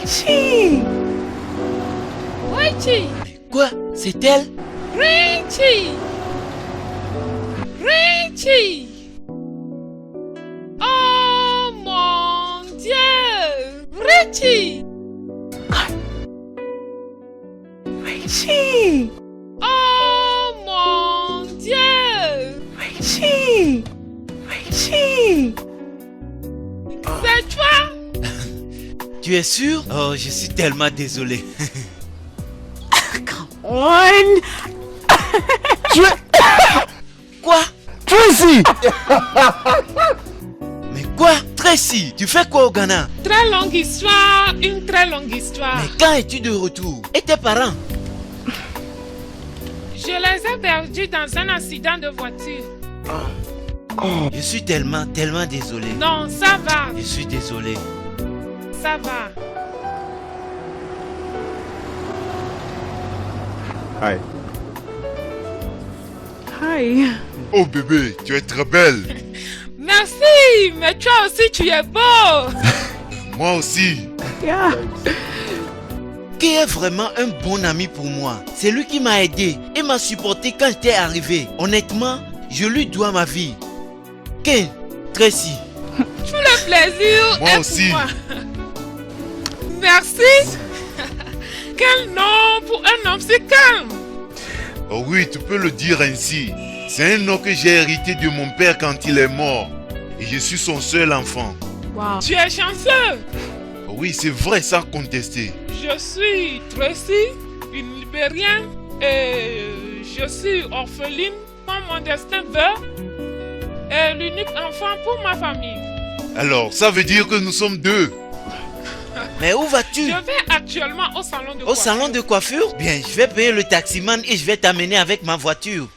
Richie! Richie! Quoi? C'est elle? Richie! Richie! Oh mon Dieu! Richie! Richie! Oh mon Dieu! Richie! Richie! C'est toi? Tu es sûr? Oh, je suis tellement désolé. Come on! Quoi? Tracy! Mais quoi? Tracy, tu fais quoi au Ghana? Très longue histoire, une très longue histoire. Mais quand es-tu de retour? Et tes parents? Je les ai perdus dans un accident de voiture. Je suis tellement désolé. Non, ça va, Je suis désolé. ça va. Hi. Hi. Oh bébé, tu es très belle. Merci, mais toi aussi tu es beau. Moi aussi. Yeah. Qui est vraiment un bon ami pour moi? C'est lui qui m'a aidé et m'a supporté quand j'étais arrivé. Honnêtement, je lui dois ma vie. Ken, Tracy. Tout le plaisir Moi est aussi. pour moi. Merci. Quel nom pour un homme si calme. Oh oui, tu peux le dire ainsi. C'est un nom que j'ai hérité de mon père quand il est mort. Et je suis son seul enfant. Wow. Tu es chanceux. Oh oui, c'est vrai, sans contester. Je suis Tracy, une libérienne, et je suis orpheline comme mon destin veut, et l'unique enfant pour ma famille. Alors, ça veut dire que nous sommes deux. Mais où vas-tu? Je vais actuellement au salon de Au salon de coiffure? Bien, je vais payer le taximan et je vais t'amener avec ma voiture.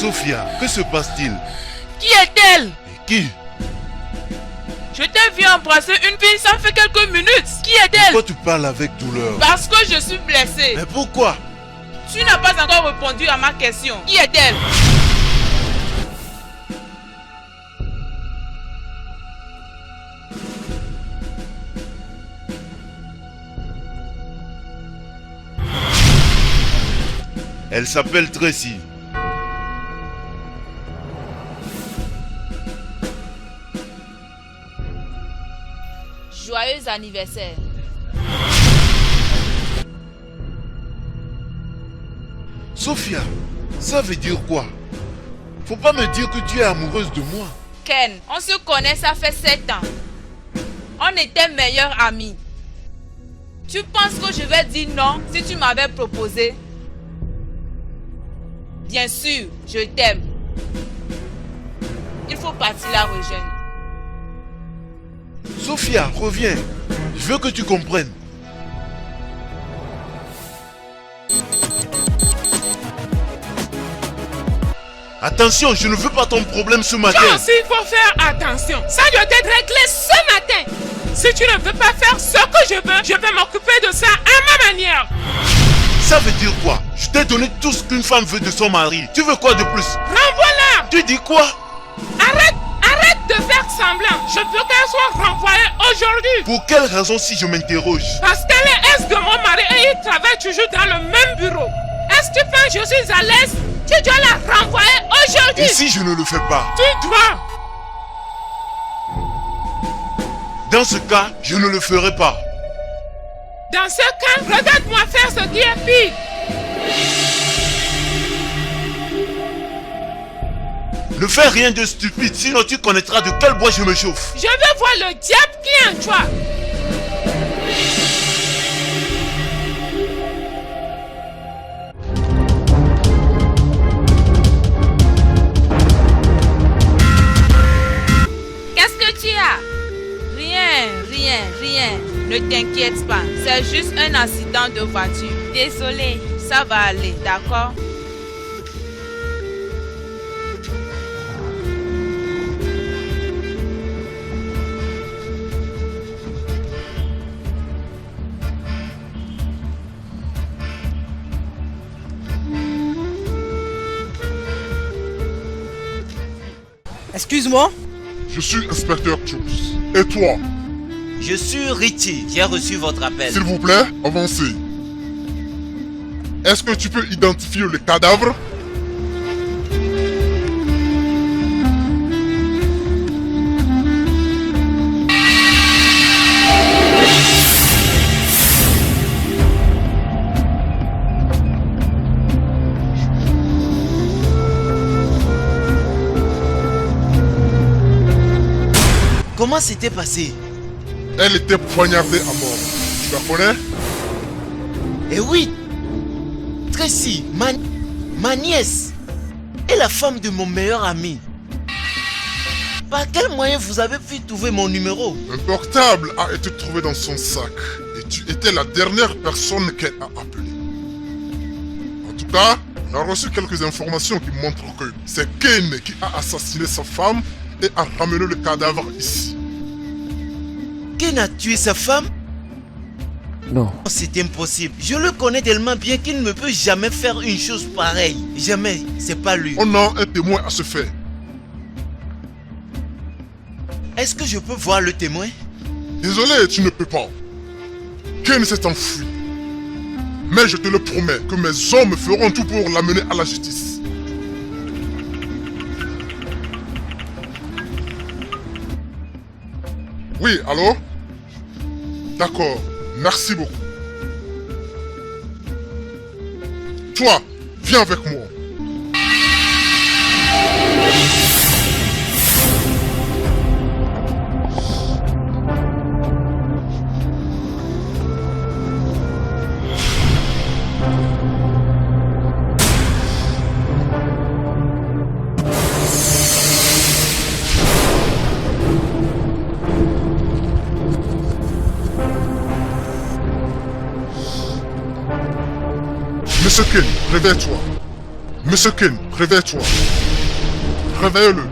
Sophia, que se passe-t-il? Qui est-elle? Et qui? Je t'ai vu embrasser une fille ça fait quelques minutes. Qui est-elle? Pourquoi tu parles avec douleur? Parce que je suis blessé. Mais pourquoi? Tu n'as pas encore répondu à ma question. Qui est-elle? Elle s'appelle Tracy. Joyeux anniversaire. Sophia, ça veut dire quoi? Faut pas me dire que tu es amoureuse de moi. Ken, on se connaît, ça fait 7 ans. On était meilleurs amis. Tu penses que je vais dire non si tu m'avais proposé? Bien sûr, je t'aime. Il faut partir la rejoindre. Sophia, reviens. Je veux que tu comprennes. Attention, je ne veux pas ton problème ce matin. Toi aussi, il faut faire attention. Ça doit être réglé ce matin. Si tu ne veux pas faire ce que je vais m'occuper de ça à ma manière. Ça veut dire quoi? Je t'ai donné tout ce qu'une femme veut de son mari. Tu veux quoi de plus? Renvoie-la. Tu dis quoi? Arrête de faire semblant. Je veux qu'elle soit renvoyée aujourd'hui. Pour quelle raison si je m'interroge? Parce qu'elle est ex de mon mari et il travaille toujours dans le même bureau. Est-ce que tu penses que je suis à l'aise? Tu dois la renvoyer aujourd'hui. Et si je ne le fais pas? Tu dois. Dans ce cas, je ne le ferai pas. Dans ce cas, regarde-moi faire ce qui est pire. Ne fais rien de stupide, sinon tu connaîtras de quel bois je me chauffe. Je veux voir le diable qui est en toi. Qu'est-ce que tu as? Rien. Ne t'inquiète pas. C'est juste un accident de voiture. Désolé. Ça va aller, d'accord? Excuse-moi. Je suis inspecteur Jones. Et toi? Je suis Richie. J'ai reçu votre appel. S'il vous plaît, avancez. Est-ce que tu peux identifier le cadavre? Comment c'était passé? Elle était poignardée à mort. Tu la connais? Eh oui, Tracy, ma nièce, est la femme de mon meilleur ami. Par quel moyen vous avez pu trouver mon numéro? Un portable a été trouvé dans son sac et tu étais la dernière personne qu'elle a appelée. En tout cas, on a reçu quelques informations qui montrent que c'est Ken qui a assassiné sa femme et a ramené le cadavre ici. Ken a tué sa femme? Non. C'est impossible. Je le connais tellement bien qu'il ne peut jamais faire une chose pareille. Jamais. C'est pas lui. On a un témoin à ce fait. Est-ce que je peux voir le témoin? Désolé, tu ne peux pas. Ken s'est enfui. Mais je te le promets que mes hommes feront tout pour l'amener à la justice. Oui, allô? D'accord, merci beaucoup. Toi, viens avec moi. Monsieur Ken, réveille-toi. Monsieur Ken, réveille-toi. Réveillez-le.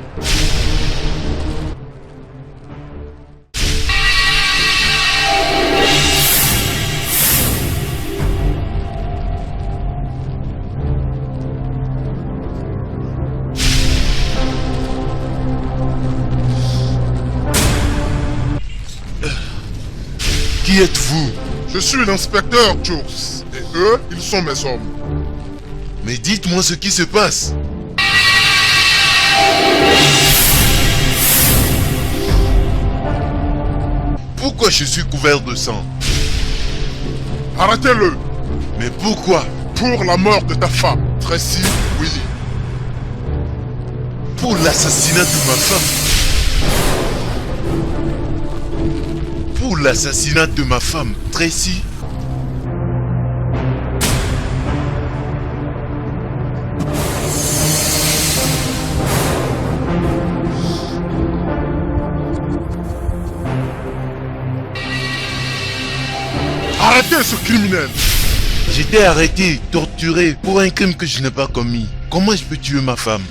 Qui êtes-vous? Je suis l'inspecteur Jours. Et eux, ils sont mes hommes. Mais dites-moi ce qui se passe. Pourquoi je suis couvert de sang? Arrêtez-le. Mais pourquoi? Pour la mort de ta femme, Tracy Willy. Pour l'assassinat de ma femme. Pour l'assassinat de ma femme, Tracy. Arrêtez ce criminel. J'étais arrêté, torturé pour un crime que je n'ai pas commis. Comment je peux tuer ma femme?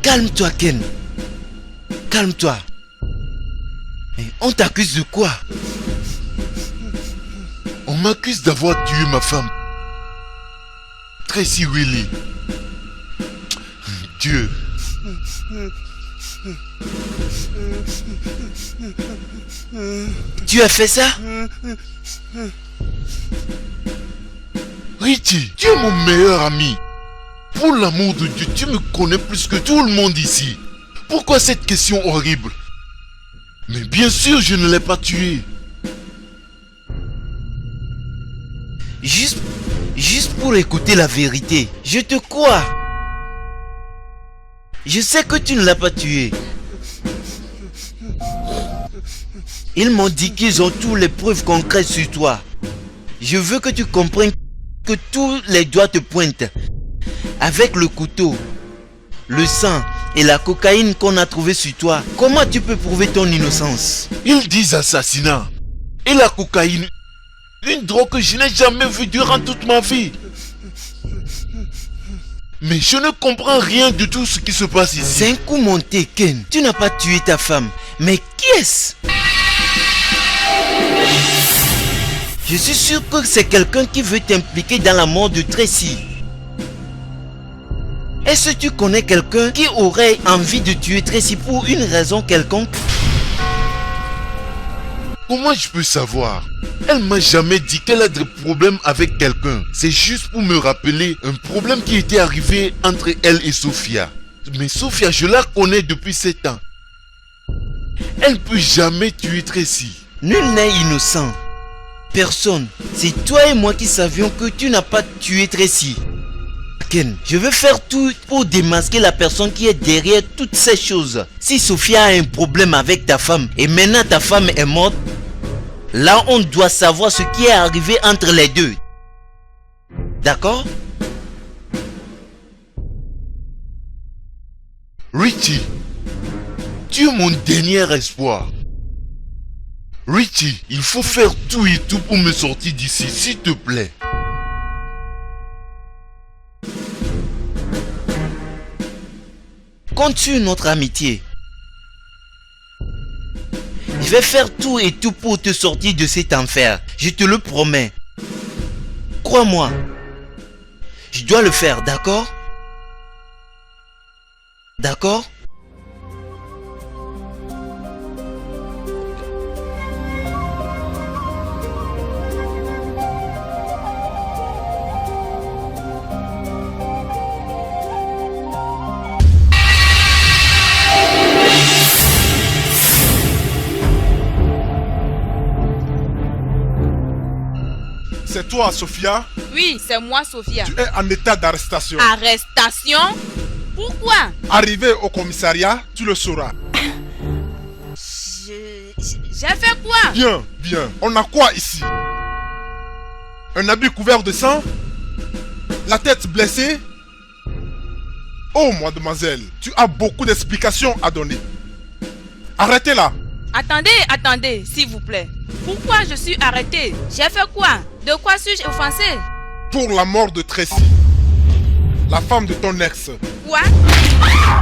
Calme-toi, Ken. Calme-toi. Et on t'accuse de quoi? On m'accuse d'avoir tué ma femme. Tracy Willy. Dieu. Tu as fait ça? Richie, tu es mon meilleur ami. Pour l'amour de Dieu, tu me connais plus que tout le monde ici. Pourquoi cette question horrible? Mais bien sûr, je ne l'ai pas tué. Juste pour écouter la vérité. Je te crois. Je sais que tu ne l'as pas tué. Ils m'ont dit qu'ils ont toutes les preuves concrètes sur toi. Je veux que tu comprennes que tous les doigts te pointent. Avec le couteau, le sang et la cocaïne qu'on a trouvé sur toi, comment tu peux prouver ton innocence? Ils disent assassinat. Et la cocaïne, une drogue que je n'ai jamais vue durant toute ma vie. Mais je ne comprends rien de tout ce qui se passe ici. C'est un coup monté, Ken. Tu n'as pas tué ta femme. Mais qui est-ce? Je suis sûr que c'est quelqu'un qui veut t'impliquer dans la mort de Tracy. Est-ce que tu connais quelqu'un qui aurait envie de tuer Tracy pour une raison quelconque? Comment je peux savoir? Elle m'a jamais dit qu'elle a des problèmes avec quelqu'un. C'est juste pour me rappeler un problème qui était arrivé entre elle et Sophia. Mais Sophia, je la connais depuis 7 ans. Elle ne peut jamais tuer Tracy. Nul n'est innocent. Personne. C'est toi et moi qui savions que tu n'as pas tué Tracy. Ken, je veux faire tout pour démasquer la personne qui est derrière toutes ces choses. Si Sophia a un problème avec ta femme et maintenant ta femme est morte, là on doit savoir ce qui est arrivé entre les deux. D'accord? Richie, tu es mon dernier espoir. Richie, il faut faire tout et tout pour me sortir d'ici, s'il te plaît. Compte sur notre amitié. Je vais faire tout et tout pour te sortir de cet enfer. Je te le promets. Crois-moi. Je dois le faire, d'accord? D'accord? C'est toi, Sophia? Oui, c'est moi, Sophia. Tu es en état d'arrestation. Arrestation? Pourquoi? Arrivé au commissariat, tu le sauras. J'ai fait quoi? Bien, bien. On a quoi ici? Un habit couvert de sang? La tête blessée? Oh, mademoiselle, tu as beaucoup d'explications à donner. Arrêtez-la. Attendez, s'il vous plaît. Pourquoi je suis arrêtée? J'ai fait quoi? De quoi suis-je offensée? Pour la mort de Tracy, la femme de ton ex. Quoi?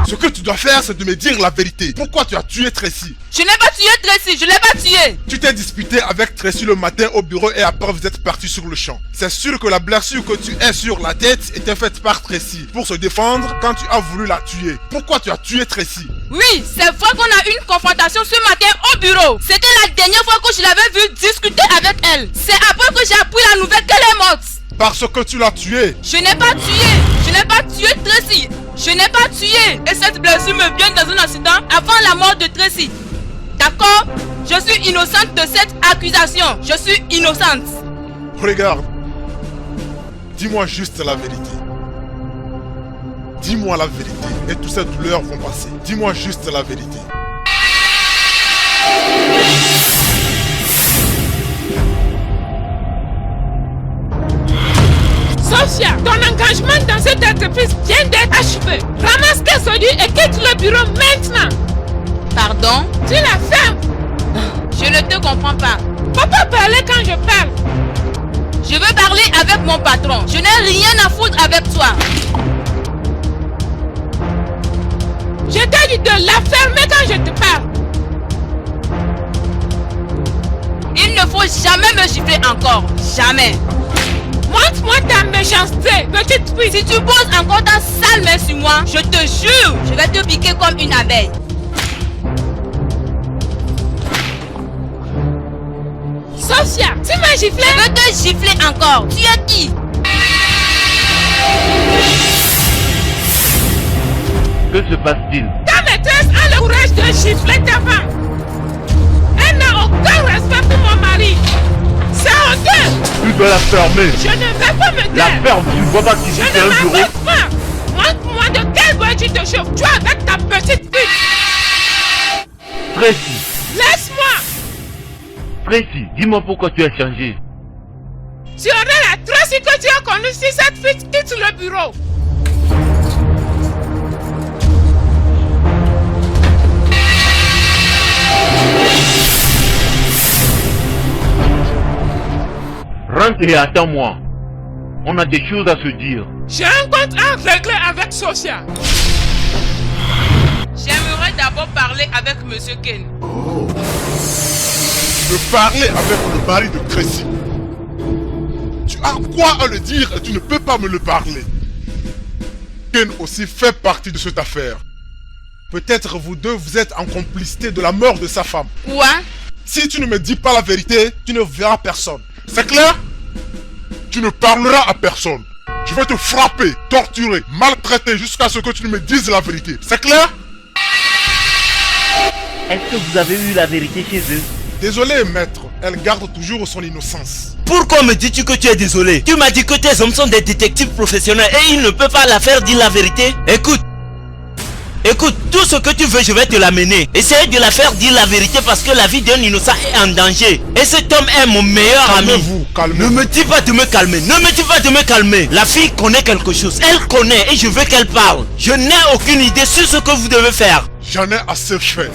Ce que tu dois faire, c'est de me dire la vérité. Pourquoi tu as tué Tracy? Je n'ai pas tué Tracy, je l'ai pas tué. Tu t'es disputé avec Tracy le matin au bureau et après vous êtes partis sur le champ. C'est sûr que la blessure que tu as sur la tête était faite par Tracy pour se défendre quand tu as voulu la tuer. Pourquoi tu as tué Tracy? Oui, c'est vrai qu'on a eu une confrontation ce matin au bureau. C'était la dernière fois que je l'avais vue discuter avec elle. C'est après que j'ai appris la nouvelle qu'elle est morte. Parce que tu l'as tué. Je n'ai pas tué. Je n'ai pas tué Tracy. Je n'ai pas tué. Et cette blessure me vient dans un accident avant la mort de Tracy. D'accord? Je suis innocente de cette accusation. Je suis innocente. Regarde. Dis-moi juste la vérité. Dis-moi la vérité et toutes ces douleurs vont passer. Dis-moi juste la vérité. Sophia, ton engagement dans cette entreprise vient d'être achevé. Ramasse tes ordures et quitte le bureau maintenant. Pardon? Tu la fermes. Je ne te comprends pas. Faut pas parler quand je parle. Je veux parler avec mon patron. Je n'ai rien à foutre avec toi. Je t'ai dit de la fermer quand je te parle. Il ne faut jamais me gifler encore. Jamais. Montre-moi ta méchanceté, petite fille. Si tu poses encore ta sale main sur moi, je te jure, je vais te piquer comme une abeille. Sophia, tu m'as giflé. Je veux te gifler encore. Tu es qui? Que se passe-t-il? Ta maîtresse a le courage de gifler ta femme. Elle n'a aucun respect pour mon mari. C'est honteux. Tu dois la fermer. Je ne vais pas me La taire. ferme, tu ne vois pas qu'ici Je c'est ne un bureau. m'en pas. Montre-moi de quelle boîte tu te chauffes. Tu es avec ta petite fille. Tracy, Laisse-moi. Tracy, dis-moi pourquoi tu as changé. Tu aurais la Tracy que tu as connue si cette fille quitte le bureau. Rentre et attends-moi. On a des choses à se dire. J'ai un compte à régler avec Sophia. J'aimerais d'abord parler avec Monsieur Ken. De parler avec le mari de Tracy. Tu as quoi à le dire et tu ne peux pas me le parler. Ken aussi fait partie de cette affaire. Peut-être vous deux vous êtes en complicité de la mort de sa femme. Quoi? Si tu ne me dis pas la vérité, tu ne verras personne. C'est clair? Tu ne parleras à personne. Je vais te frapper, torturer, maltraiter jusqu'à ce que tu ne me dises la vérité. C'est clair? Est-ce que vous avez eu la vérité chez eux? Désolé, maître. Elle garde toujours son innocence. Pourquoi me dis-tu que tu es désolé? Tu m'as dit que tes hommes sont des détectives professionnels et ils ne peuvent pas la faire dire la vérité. Écoute, tout ce que tu veux, je vais te l'amener. Essaye de la faire dire la vérité parce que la vie d'un innocent est en danger. Et cet homme est mon meilleur ami. Calmez-vous, calmez-vous. Ne me dis pas de me calmer, ne me dis pas de me calmer. La fille connaît quelque chose, elle connaît et je veux qu'elle parle. Je n'ai aucune idée sur ce que vous devez faire. J'en ai assez fait.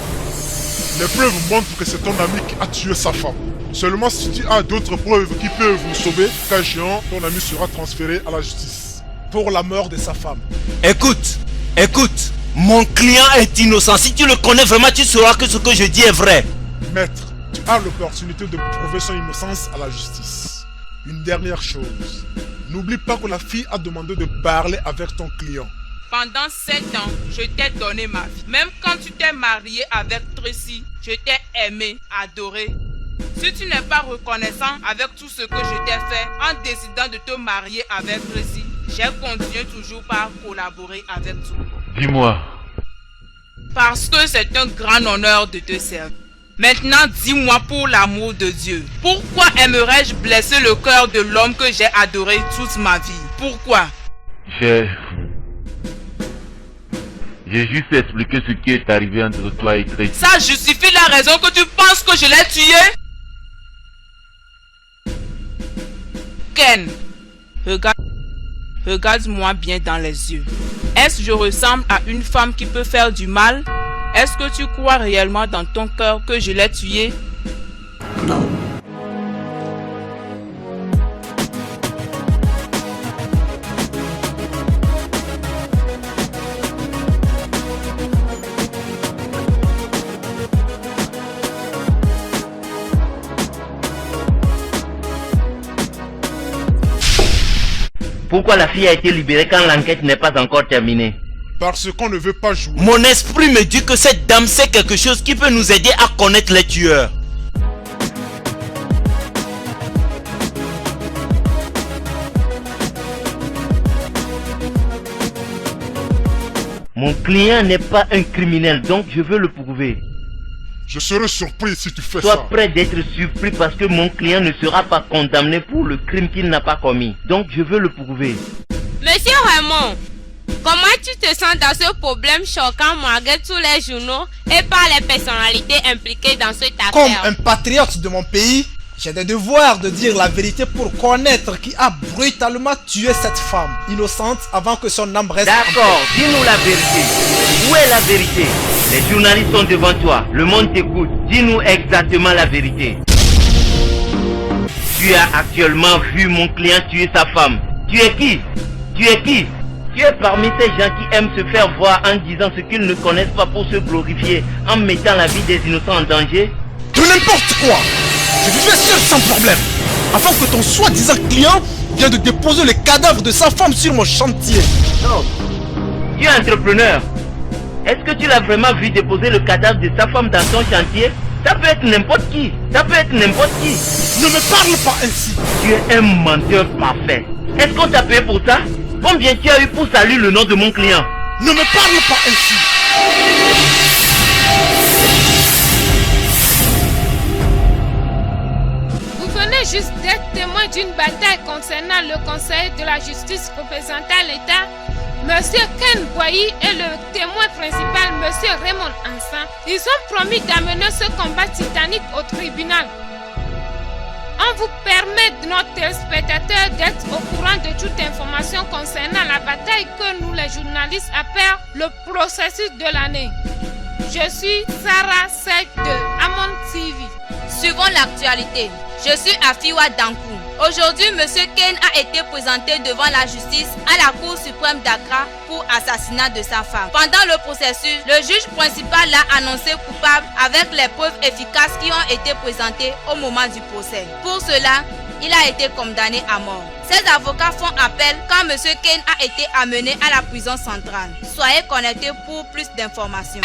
Les preuves montrent que c'est ton ami qui a tué sa femme. Seulement si tu as d'autres preuves qui peuvent vous sauver, cas échéant, ton ami sera transféré à la justice. Pour la mort de sa femme. Écoute, mon client est innocent. Si tu le connais vraiment, tu sauras que ce que je dis est vrai. Maître, tu as l'opportunité de prouver son innocence à la justice. Une dernière chose. N'oublie pas que la fille a demandé de parler avec ton client. Pendant 7 ans, je t'ai donné ma vie. Même quand tu t'es marié avec Tracy, je t'ai aimé, adoré. Si tu n'es pas reconnaissant avec tout ce que je t'ai fait en décidant de te marier avec Tracy, j'ai continué toujours par collaborer avec toi. Dis-moi. Parce que c'est un grand honneur de te servir. Maintenant, dis-moi pour l'amour de Dieu, pourquoi aimerais-je blesser le cœur de l'homme que j'ai adoré toute ma vie? Pourquoi? J'ai juste expliqué ce qui est arrivé entre toi et Tracy. Ça justifie la raison que tu penses que je l'ai tué? Ken, regarde-moi bien dans les yeux. Est-ce que je ressemble à une femme qui peut faire du mal? Est-ce que tu crois réellement dans ton cœur que je l'ai tué? Non. Pourquoi la fille a été libérée quand l'enquête n'est pas encore terminée? Parce qu'on ne veut pas jouer. Mon esprit me dit que cette dame sait quelque chose qui peut nous aider à connaître les tueurs. Mon client n'est pas un criminel, donc je veux le prouver. Je serai surpris si tu fais Sois ça. prêt d'être surpris parce que mon client ne sera pas condamné pour le crime qu'il n'a pas commis. Donc je veux le prouver. Monsieur Raymond, comment tu te sens dans ce problème choquant malgré tous les journaux et par les personnalités impliquées dans cette affaire? Comme un patriote de mon pays, j'ai des devoirs de dire la vérité pour connaître qui a brutalement tué cette femme innocente avant que son âme reste... D'accord, dis-nous la vérité. Où est la vérité? Les journalistes sont devant toi, le monde t'écoute. Dis-nous exactement la vérité. Tu as actuellement vu mon client tuer sa femme. Tu es qui? Tu es qui? Tu es parmi ces gens qui aiment se faire voir en disant ce qu'ils ne connaissent pas pour se glorifier en mettant la vie des innocents en danger? De n'importe quoi. Je vivais seul sans problème. Avant que ton soi-disant client vienne de déposer le cadavre de sa femme sur mon chantier. Non. Tu es entrepreneur. Est-ce que tu l'as vraiment vu déposer le cadavre de sa femme dans son chantier? Ça peut être n'importe qui. Ça peut être n'importe qui. Ne me parle pas ainsi. Tu es un menteur parfait. Est-ce qu'on t'a payé pour ça? Combien tu as eu pour saluer le nom de mon client? Ne me parle pas ainsi. Vous venez juste d'être témoin d'une bataille concernant le conseiller de la justice représentant l'État. Monsieur Ken Boyi et le témoin principal, Monsieur Raymond Ansan, ils ont promis d'amener ce combat titanique au tribunal. On vous permet, notre téléspectateur, d'être au courant de toute information concernant la bataille que nous, les journalistes, appellent le processus de l'année. Je suis Sarah Sek de Amon TV. Suivons l'actualité. Je suis Afiwa Dankou. Aujourd'hui, M. Ken a été présenté devant la justice à la Cour suprême d'Accra pour assassinat de sa femme. Pendant le processus, le juge principal l'a annoncé coupable avec les preuves efficaces qui ont été présentées au moment du procès. Pour cela, il a été condamné à mort. Ses avocats font appel quand M. Ken a été amené à la prison centrale. Soyez connectés pour plus d'informations.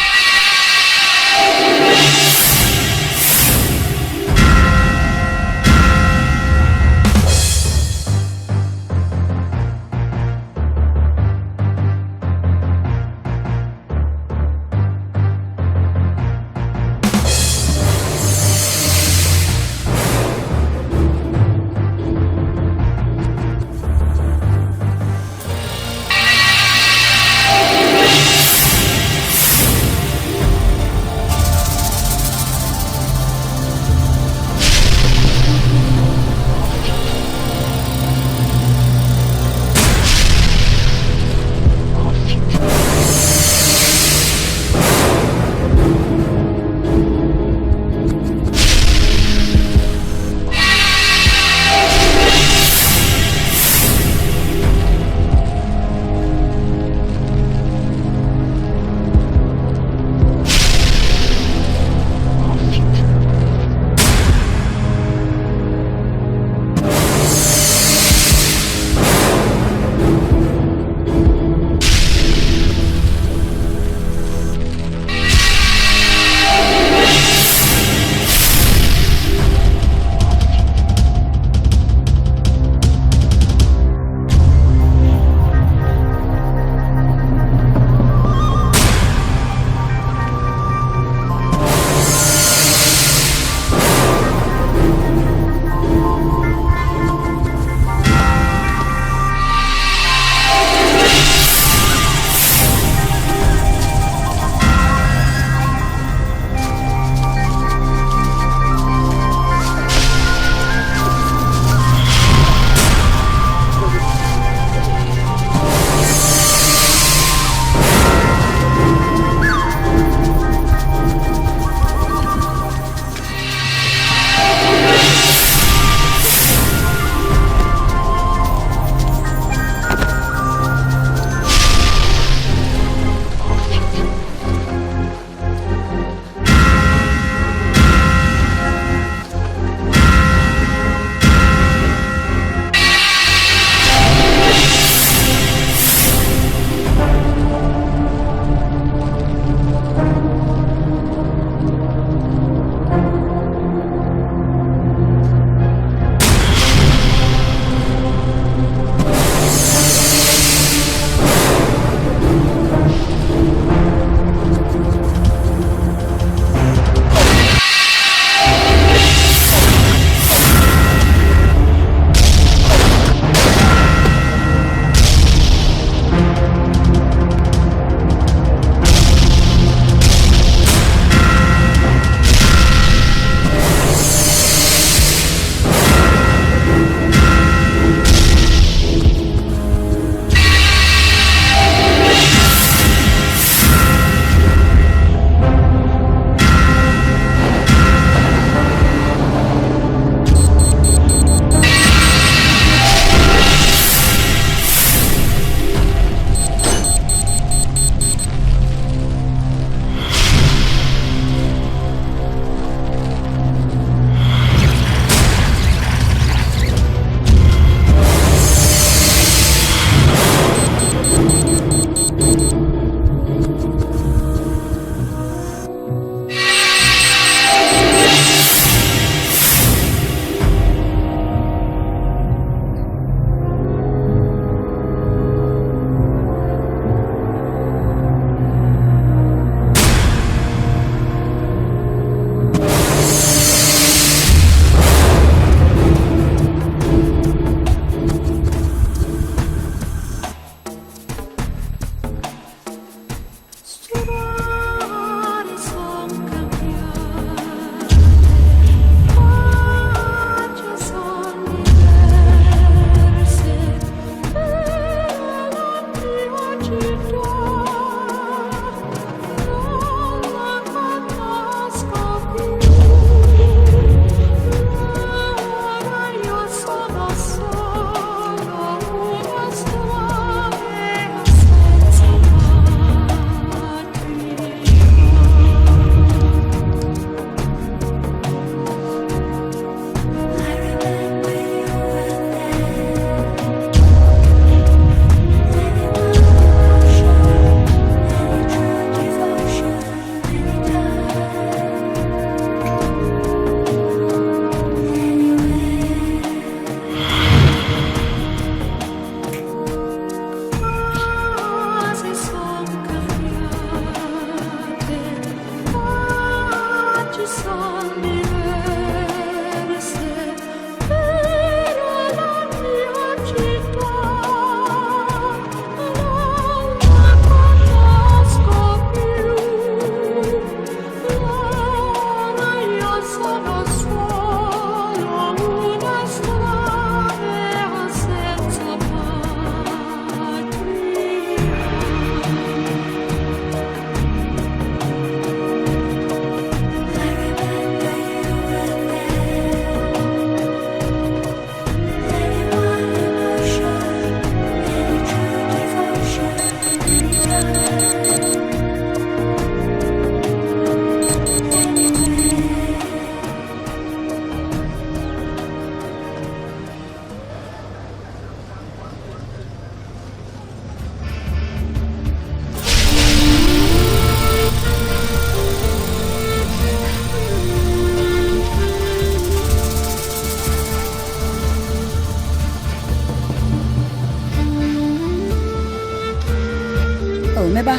Oh, meba.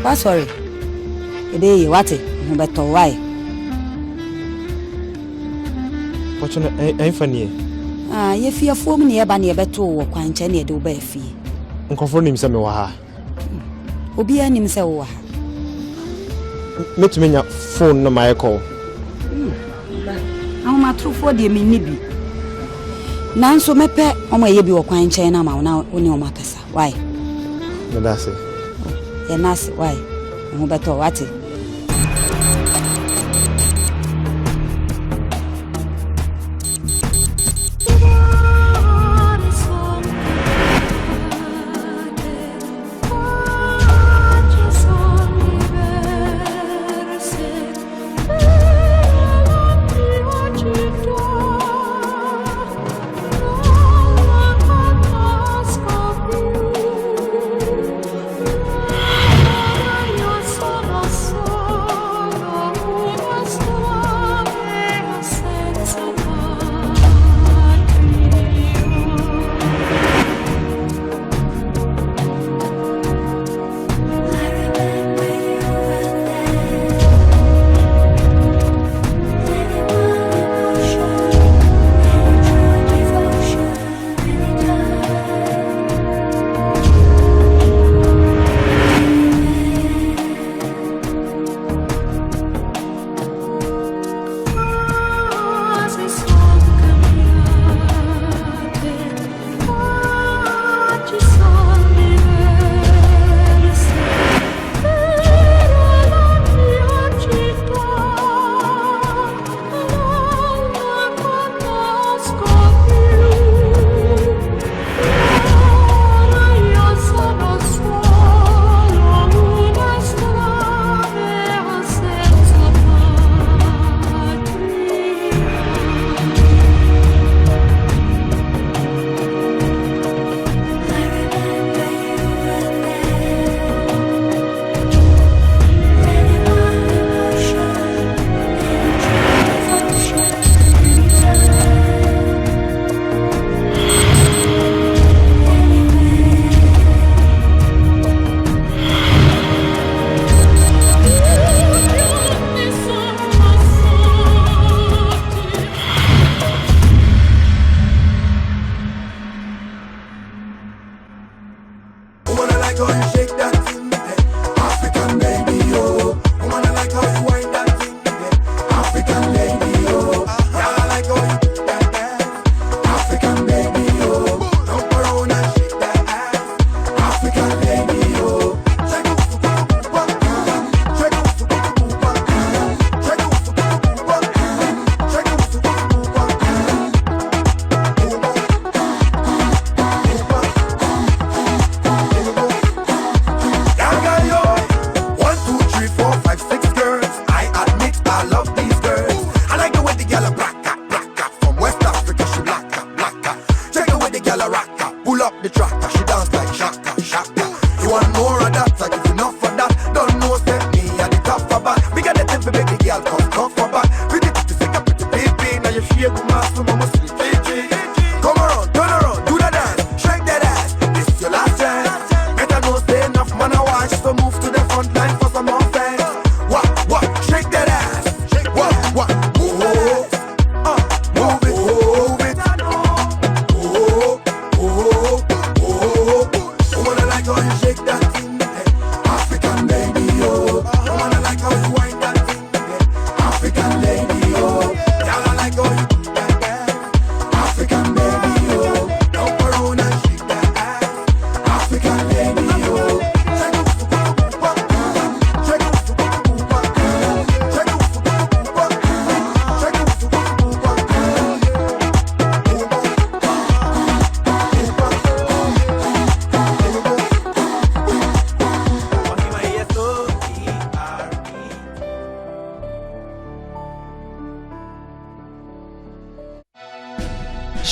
What's sorry? Ebe what? Beto why? What's your name? Funny. Ah, ye fear for me near Banny Beto or Quanch any do be fee. Uncle him some waha. Obi anim se wo ha. Met me your phone no my call. I'm a true for the minibi. Nanso mepe omo ye bi wo Quanch na ma na oni o makasa. Why? No that's it. Ye nasi why? Mo beto what?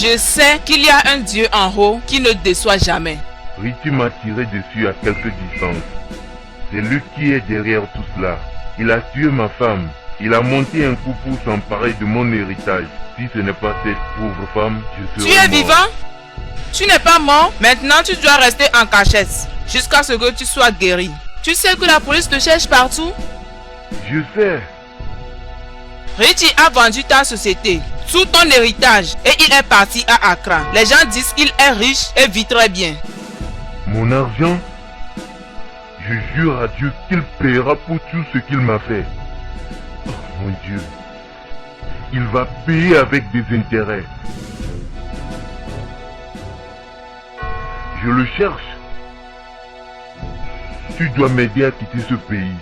Je sais qu'il y a un Dieu en haut qui ne déçoit jamais. Ritu m'a tiré dessus à quelque distance. C'est lui qui est derrière tout cela. Il a tué ma femme. Il a monté un coup pour s'emparer de mon héritage. Si ce n'est pas cette pauvre femme, je serai Tu es mort. vivant? Tu n'es pas mort, maintenant tu dois rester en cachette jusqu'à ce que tu sois guéri. Tu sais que la police te cherche partout? Je sais. Richie a vendu ta société, tout ton héritage, et il est parti à Accra. Les gens disent qu'il est riche et vit très bien. Mon argent, je jure à Dieu qu'il paiera pour tout ce qu'il m'a fait. Oh mon Dieu, il va payer avec des intérêts. Je le cherche. Tu dois m'aider à quitter ce pays.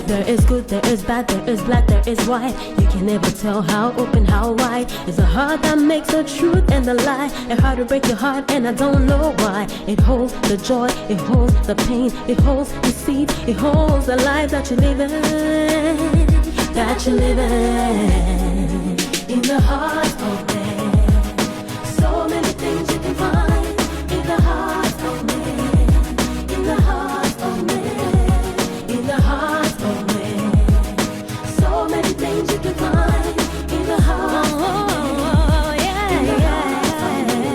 There is good, there is bad, there is black, there is white. You can never tell how open, how wide. It's a heart that makes the truth and the lie. A heart to break your heart and I don't know why. It holds the joy, it holds the pain, it holds the seed, it holds the life that you live in. That you live in the heart of man. So many things you can find in the heart of man. In the heart of man. In the heart of man. So many things you can find in the heart of man. In the heart of man.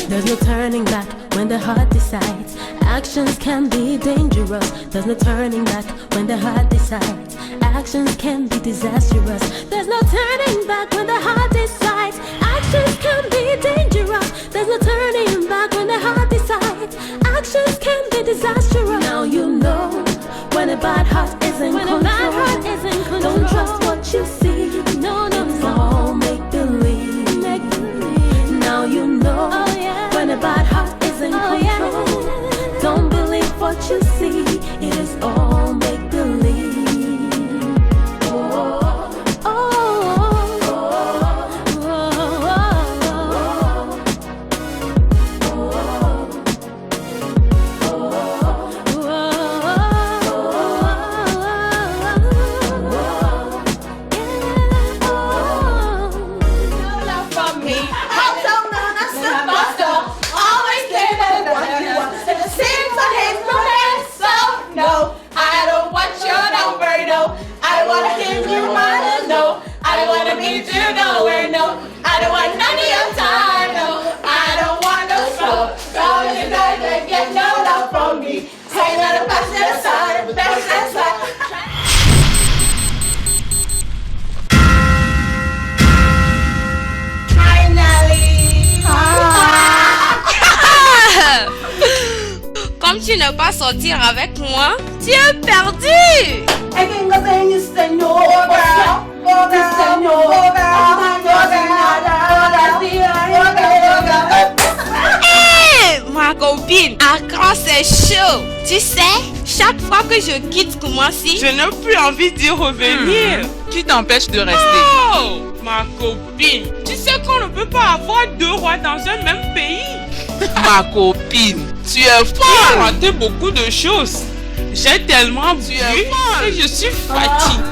There's no turning back when the heart decides. Actions can be dangerous. There's no turning back when the heart decides. Actions can be disastrous. There's no turning back when the heart decides. Actions can be dangerous. There's no turning back when the heart decides. Actions can be disastrous. Now you know when a bad heart is in control. Don't trust what you see. No, no, it's all make believe. Now you know when a bad heart is in control. Don't believe what you see. It is all make believe. You nowhere, no. I don't want none of your time, no. I don't want no trouble. Don't you die, get no love from me. Hang on the back to the side, back to the side. tu n'as pas sortir avec moi, tu es perdu. Hey, ma copine, Accra c'est chaud. Tu sais, chaque fois que je quitte Koumassi, je n'ai plus envie d'y revenir. Qui t'empêche de rester? Oh, ma copine, tu sais qu'on ne peut pas avoir deux rois dans un même pays. Ma copine, tu es Tu as folle. raté beaucoup de choses. J'ai tellement bu et je suis fatiguée.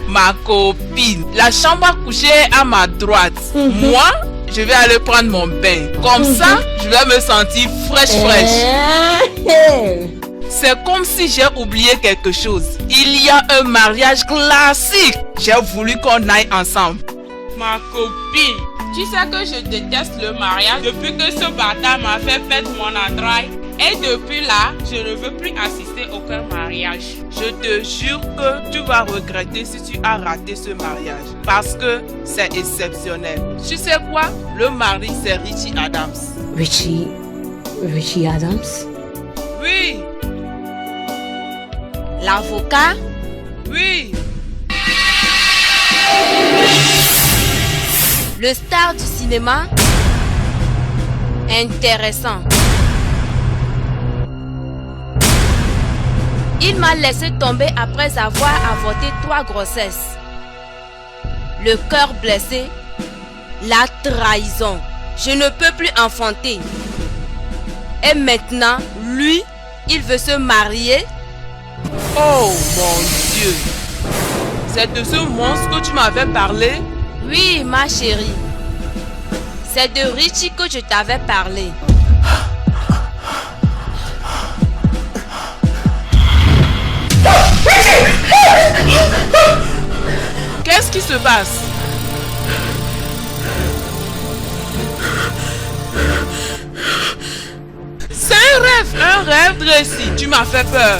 Ma copine, la chambre à coucher est à ma droite. Moi, je vais aller prendre mon bain. Comme ça, je vais me sentir fraîche. C'est comme si j'ai oublié quelque chose. Il y a un mariage classique. J'ai voulu qu'on aille ensemble. Ma copine, tu sais que je déteste le mariage depuis que ce bâtard m'a fait perdre mon entraille. Et depuis là, je ne veux plus assister à aucun mariage. Je te jure que tu vas regretter si tu as raté ce mariage. Parce que c'est exceptionnel. Tu sais quoi? Le mari, c'est Richie Adams. Richie Adams? Oui, L'avocat? oui. Le star du cinéma? Intéressant. Il m'a laissé tomber après avoir avorté 3 grossesses. Le cœur blessé, la trahison. Je ne peux plus enfanter. Et maintenant, lui, il veut se marier. Oh mon Dieu. C'est de ce monstre que tu m'avais parlé? Oui, ma chérie. C'est de Richie que je t'avais parlé. Qu'est-ce qui se passe? C'est un rêve. Un rêve, Tracy. Tu m'as fait peur.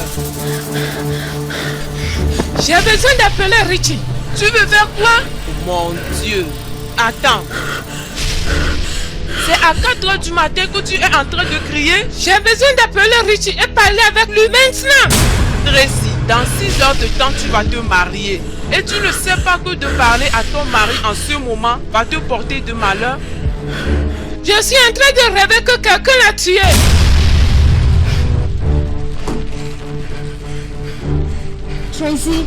J'ai besoin d'appeler Richie. Tu veux faire quoi? Mon Dieu. Attends. C'est à 4 heures du matin que tu es en train de crier? J'ai besoin d'appeler Richie et parler avec lui maintenant. Tracy, dans 6 heures de temps, tu vas te marier. Et tu ne sais pas que de parler à ton mari en ce moment va te porter de malheur? Je suis en train de rêver que quelqu'un l'a tué. Tracy.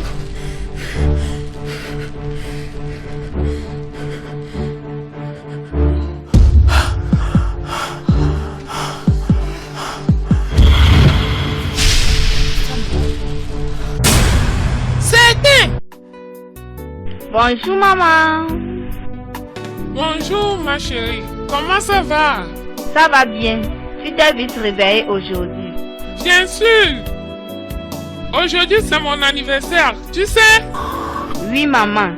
Bonjour maman. Bonjour ma chérie. Comment ça va? Ça va bien. Tu t'es vite réveillée aujourd'hui. Bien sûr. Aujourd'hui c'est mon anniversaire, tu sais? Oui maman.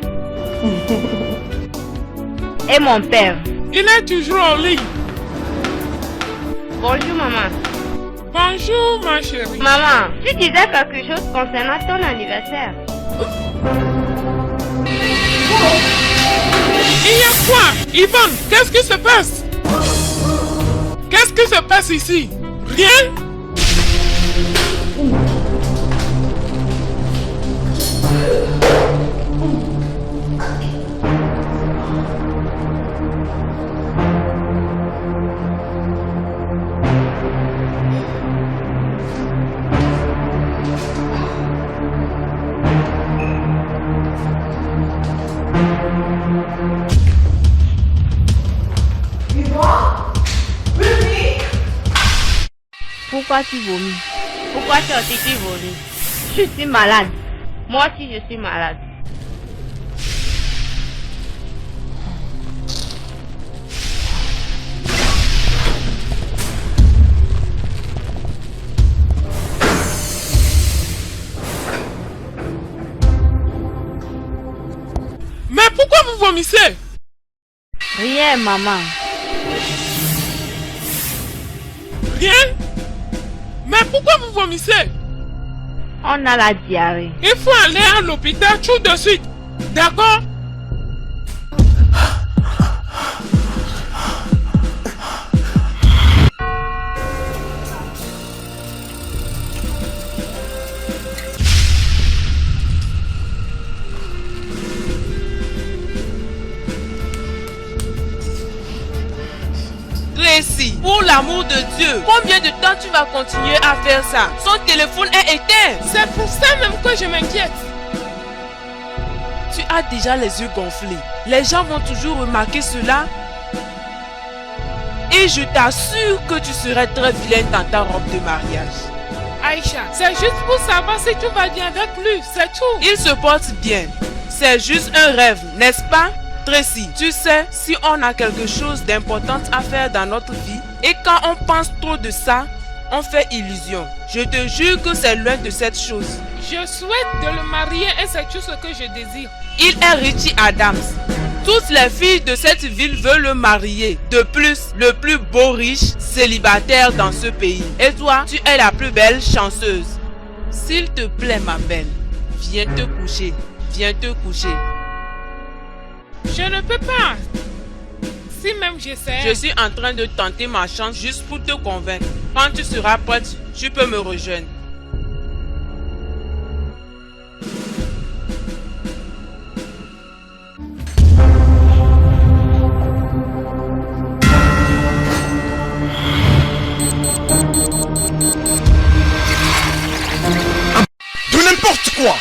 Et mon père? Il est toujours au lit. Bonjour maman. Bonjour ma chérie. Maman, tu disais quelque chose concernant ton anniversaire. Il y a quoi? Yvonne, qu'est-ce qui se passe? Qu'est-ce qui se passe ici? Rien? Pourquoi tu vomis? Pourquoi tu vomis? Je suis malade. Moi aussi je suis malade. Mais pourquoi vous vomissez? Rien maman. Rien? Mais pourquoi vous vomissez? On a la diarrhée. Il faut aller à l'hôpital tout de suite. D'accord? Tracy, pour l'amour de Dieu, combien de temps tu vas continuer à faire ça? Son téléphone est éteint. C'est pour ça même que je m'inquiète. Tu as déjà les yeux gonflés. Les gens vont toujours remarquer cela. Et je t'assure que tu serais très vilaine dans ta robe de mariage. Aïcha, c'est juste pour savoir si tout va bien avec lui, c'est tout. Il se porte bien. C'est juste un rêve, n'est-ce pas? Tracy, tu sais, si on a quelque chose d'important à faire dans notre vie, et quand on pense trop de ça, on fait illusion. Je te jure que c'est loin de cette chose. Je souhaite de le marier et c'est tout ce que je désire. Il est Richie Adams. Toutes les filles de cette ville veulent le marier. De plus, le plus beau riche célibataire dans ce pays. Et toi, tu es la plus belle chanceuse. S'il te plaît, ma belle, viens te coucher. Viens te coucher. Je ne peux pas. Si même j'essaie. Je suis en train de tenter ma chance juste pour te convaincre. Quand tu seras prête, tu peux me rejoindre. De n'importe quoi.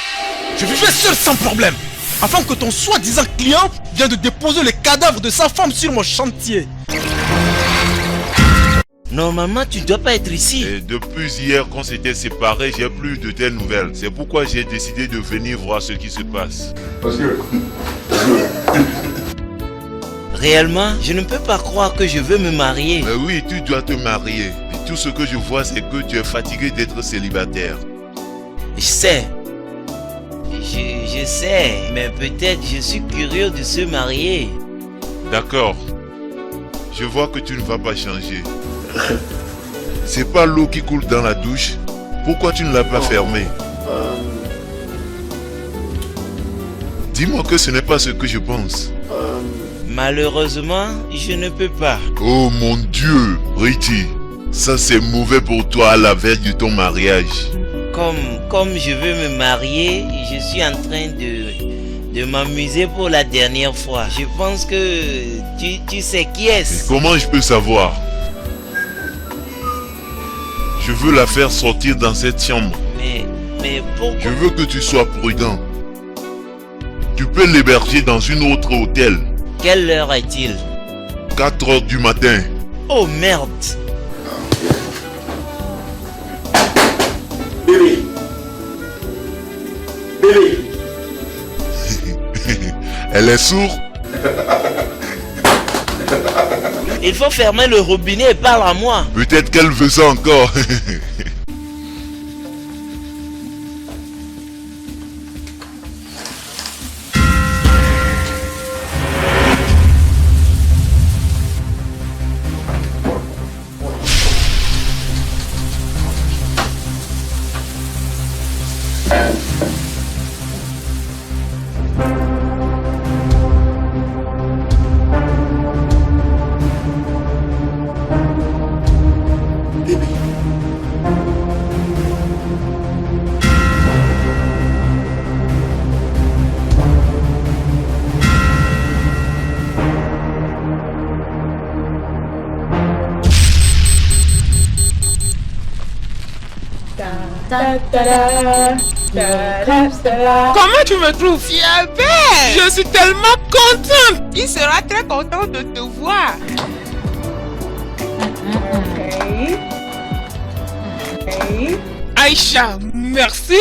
Je vivais seul sans problème. Avant que ton soi-disant client vienne de déposer le cadavre de sa femme sur mon chantier. Normalement, tu dois pas être ici. Et depuis hier qu'on s'était séparés, j'ai plus de tes nouvelles. C'est pourquoi j'ai décidé de venir voir ce qui se passe. Réellement, je ne peux pas croire que je veux me marier. Mais oui, tu dois te marier. Et tout ce que je vois, c'est que tu es fatigué d'être célibataire. Je sais. Je sais, mais peut-être je suis curieux de se marier. D'accord. Je vois que tu ne vas pas changer. C'est pas l'eau qui coule dans la douche. Pourquoi tu ne l'as pas fermée? Dis-moi que ce n'est pas ce que je pense. Malheureusement, je ne peux pas. Oh mon Dieu, Richie, ça c'est mauvais pour toi à la veille de ton mariage. Comme je veux me marier, je suis en train de m'amuser pour la dernière fois. Je pense que tu sais qui est-ce. Comment je peux savoir? Je veux la faire sortir dans cette chambre. Mais pourquoi? Je veux que tu sois prudent. Tu peux l'héberger dans une autre hôtel. Quelle heure est-il? 4 heures du matin. Oh merde. Bébé. Bébé. Elle est sourde. Il faut fermer le robinet et parle à moi. Peut-être qu'elle veut ça encore. Comment tu me trouves? Tu es belle. Je suis tellement contente. Il sera très content de te voir. Aïcha, merci.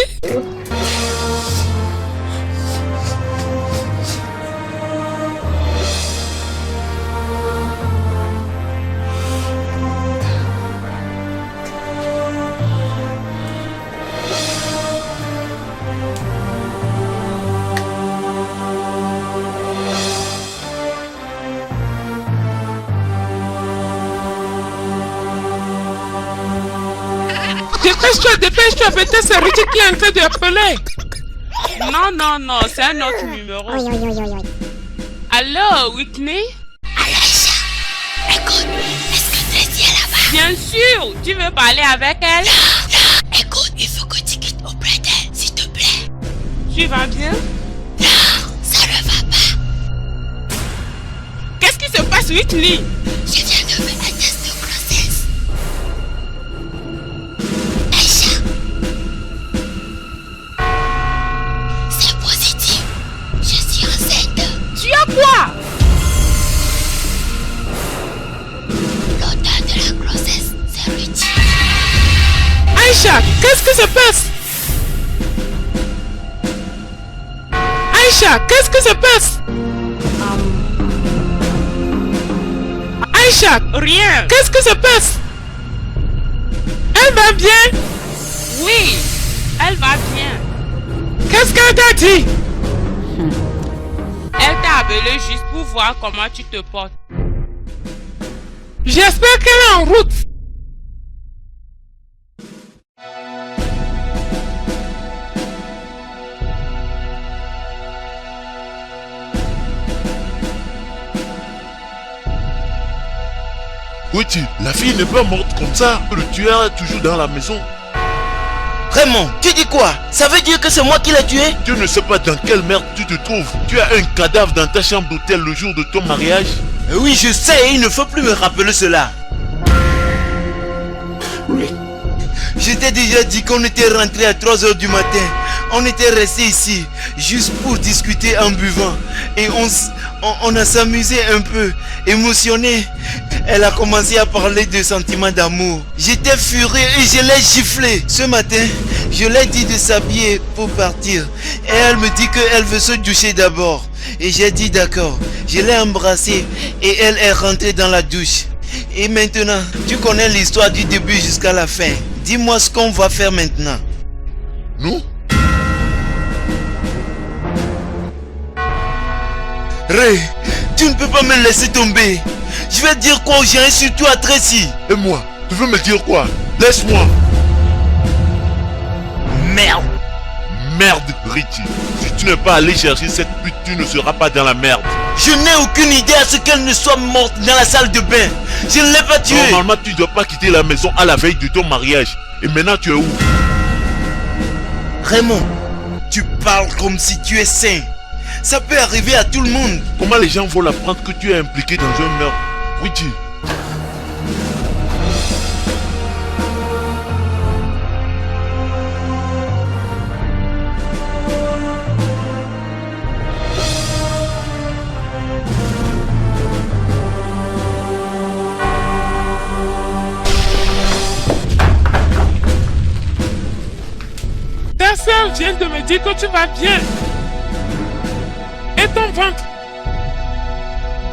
Dépêche-toi, peut-être c'est Richie qui est en train d'appeler. Non, c'est un autre numéro. Allô, Whitney? Aïcha, écoute, est-ce que Tracy est là-bas? Bien sûr, tu veux parler avec elle? Non, écoute, il faut que tu quittes auprès d'elle, s'il te plaît. Tu vas bien? Non, ça ne va pas. Qu'est-ce qui se passe, Whitney? Je viens de faire un test Aïcha, qu'est-ce qui se passe? Aïcha, qu'est-ce qui se passe? Aïcha, Rien. qu'est-ce qui se passe? Elle va bien? Oui, elle va bien. Qu'est-ce qu'elle t'a dit? Elle t'a appelé juste pour voir comment tu te portes. J'espère qu'elle est en route. Witty, la fille n'est pas morte comme ça. Le tueur est toujours dans la maison. Raymond, tu dis quoi? Ça veut dire que c'est moi qui l'ai tué? Tu ne sais pas dans quelle merde tu te trouves. Tu as un cadavre dans ta chambre d'hôtel le jour de ton mariage. Oui, je sais, il ne faut plus me rappeler cela. Je t'ai déjà dit qu'on était rentré à 3 h du matin. On était resté ici, juste pour discuter en buvant. Et on a s'amusé un peu, émotionné. Elle a commencé à parler de sentiments d'amour. J'étais furieux et je l'ai giflé. Ce matin, je l'ai dit de s'habiller pour partir. Et elle me dit qu'elle veut se doucher d'abord. Et j'ai dit d'accord. Je l'ai embrassée et elle est rentrée dans la douche. Et maintenant, tu connais l'histoire du début jusqu'à la fin. Dis-moi ce qu'on va faire maintenant. Nous? Ray, tu ne peux pas me laisser tomber. Je vais dire quoi aux gens et surtout à Tracy. Et moi, tu veux me dire quoi? Laisse-moi. Merde. Merde, Richie. Si tu n'es pas allé chercher cette pute, tu ne seras pas dans la merde. Je n'ai aucune idée à ce qu'elle ne soit morte dans la salle de bain. Je ne l'ai pas tuée. Normalement, tu ne dois pas quitter la maison à la veille de ton mariage. Et maintenant, tu es où? Raymond, tu parles comme si tu es sain. Ça peut arriver à tout le monde. Comment les gens vont apprendre que tu es impliqué dans un meurtre? Richie. Ta soeur vient de me dire que tu vas bien. Et ton ventre?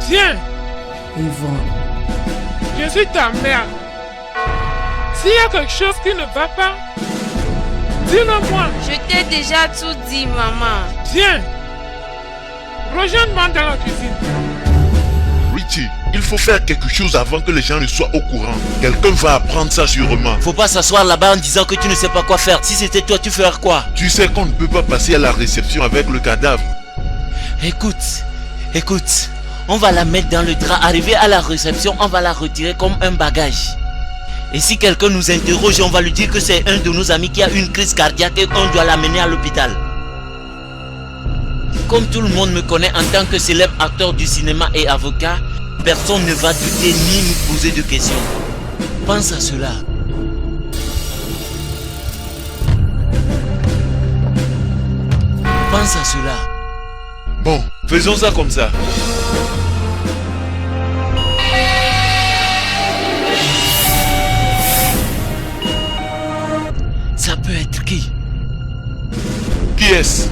Bien. Yvonne. Je suis ta mère. S'il y a quelque chose qui ne va pas, dis-le-moi. Je t'ai déjà tout dit, maman. Viens. Rejoins-moi dans la cuisine. Richie, il faut faire quelque chose avant que les gens ne soient au courant. Quelqu'un va apprendre ça sûrement. Faut pas s'asseoir là-bas en disant que tu ne sais pas quoi faire. Si c'était toi, tu ferais quoi? Tu sais qu'on ne peut pas passer à la réception avec le cadavre. Écoute, on va la mettre dans le drap. Arrivé à la réception, on va la retirer comme un bagage. Et si quelqu'un nous interroge, on va lui dire que c'est un de nos amis qui a une crise cardiaque et qu'on doit l'amener à l'hôpital. Comme tout le monde me connaît en tant que célèbre acteur du cinéma et avocat, personne ne va douter ni nous poser de questions. Pense à cela. Pense à cela. Bon, faisons ça comme ça. Ça peut être qui? Qui est-ce?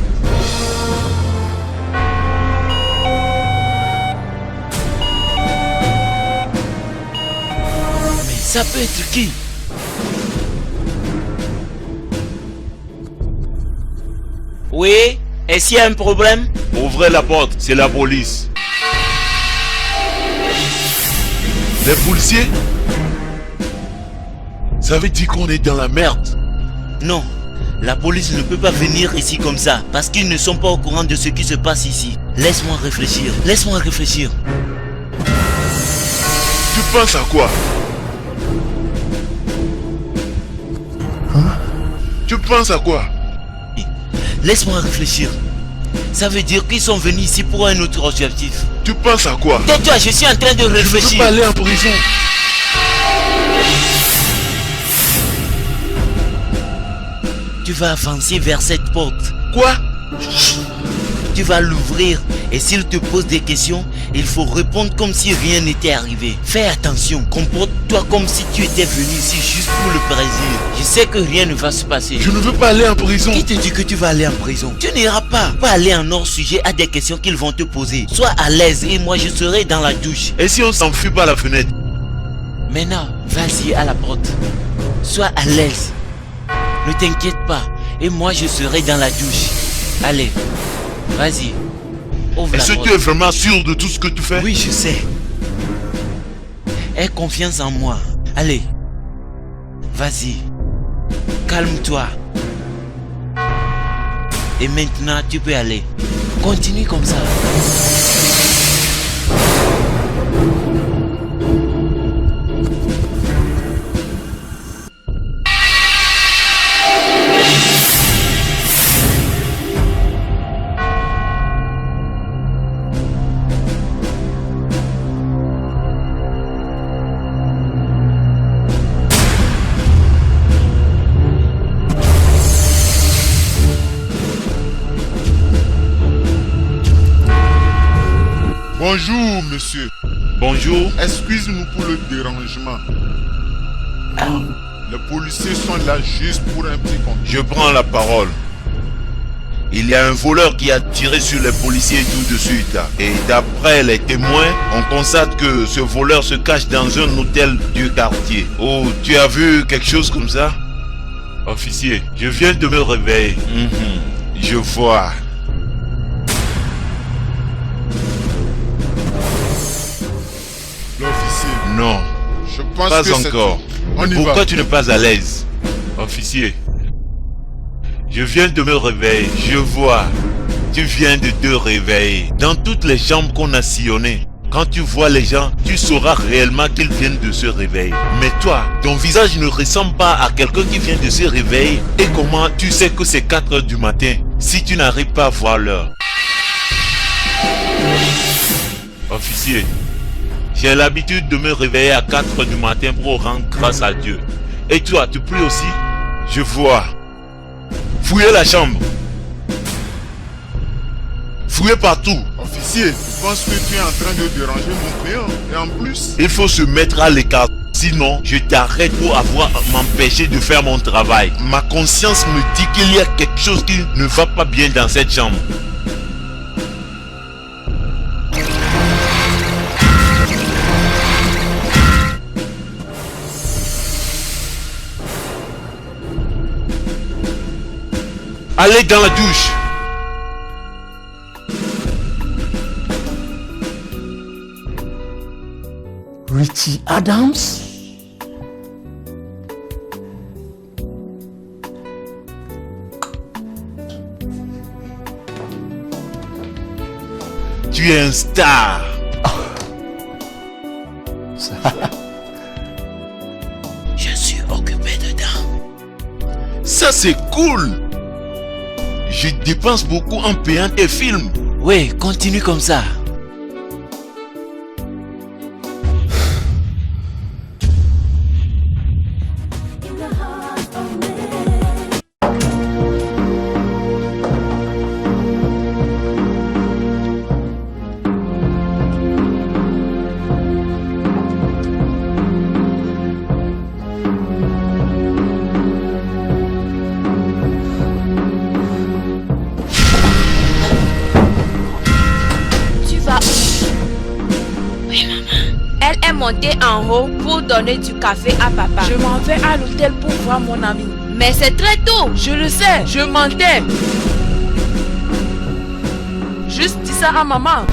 Mais ça peut être qui? Oui? Est-ce qu'il y a un problème? Ouvrez la porte, c'est la police. Les policiers? Ça veut dire qu'on est dans la merde. Non, la police ne peut pas venir ici comme ça, parce qu'ils ne sont pas au courant de ce qui se passe ici. Laisse-moi réfléchir, laisse-moi réfléchir. Tu penses à quoi? Tu penses à quoi? Laisse-moi réfléchir. Ça veut dire qu'ils sont venus ici pour un autre objectif. Tu penses à quoi? Tais-toi, je suis en train de réfléchir. Je ne veux pas aller en prison. Tu vas avancer vers cette porte. Quoi? Tu vas l'ouvrir et s'il te pose des questions, Il faut répondre comme si rien n'était arrivé. Fais attention, comporte-toi comme si tu étais venu ici juste pour le plaisir. Je sais que rien ne va se passer. Je ne veux pas aller en prison. Qui te dit que tu vas aller en prison? Tu n'iras pas. Pas aller en hors sujet à des questions qu'ils vont te poser. Sois à l'aise et moi je serai dans la douche. Et si on s'enfuit par la fenêtre? Maintenant, vas-y à la porte. Sois à l'aise. Ne t'inquiète pas. Et moi je serai dans la douche. Allez, vas-y. Est-ce que tu es vraiment sûr de tout ce que tu fais? Oui, je sais. Aie confiance en moi. Allez, vas-y. Calme-toi. Et maintenant, tu peux aller. Continue comme ça. Bonjour, monsieur. Bonjour. Excuse-nous pour le dérangement. Les policiers sont là juste pour un petit compte. Je prends la parole. Il y a un voleur qui a tiré sur les policiers tout de suite. Et d'après les témoins, on constate que ce voleur se cache dans un hôtel du quartier. Oh, tu as vu quelque chose comme ça? Officier, je viens de me réveiller. Je vois. L'officier. Non. Je pense pas que encore. On y Pourquoi va. tu n'es pas à l'aise? Officier, je viens de me réveiller. Je vois. Tu viens de te réveiller. Dans toutes les chambres qu'on a sillonnées, quand tu vois les gens, tu sauras réellement qu'ils viennent de se réveiller. Mais toi, ton visage ne ressemble pas à quelqu'un qui vient de se réveiller. Et comment tu sais que c'est 4 heures du matin si tu n'arrives pas à voir l'heure? Officier, j'ai l'habitude de me réveiller à 4 heures du matin pour rendre grâce à Dieu. Et toi, tu pries aussi? Je vois. Fouillez la chambre. Fouillez partout. Officier, je pense que tu es en train de déranger mon client. Et en plus... Il faut se mettre à l'écart. Sinon, je t'arrête pour avoir m'empêcher de faire mon travail. Ma conscience me dit qu'il y a quelque chose qui ne va pas bien dans cette chambre. Allez dans la douche. Richie Adams? Tu es un star. Je suis occupé dedans. Ça c'est cool. Je dépense beaucoup en payant tes films. Oui, continue comme ça. Montée en haut pour donner du café à papa. Je m'en vais à l'hôtel pour voir mon ami. Mais c'est très tôt. Je le sais, je mentais. Juste dis ça à maman.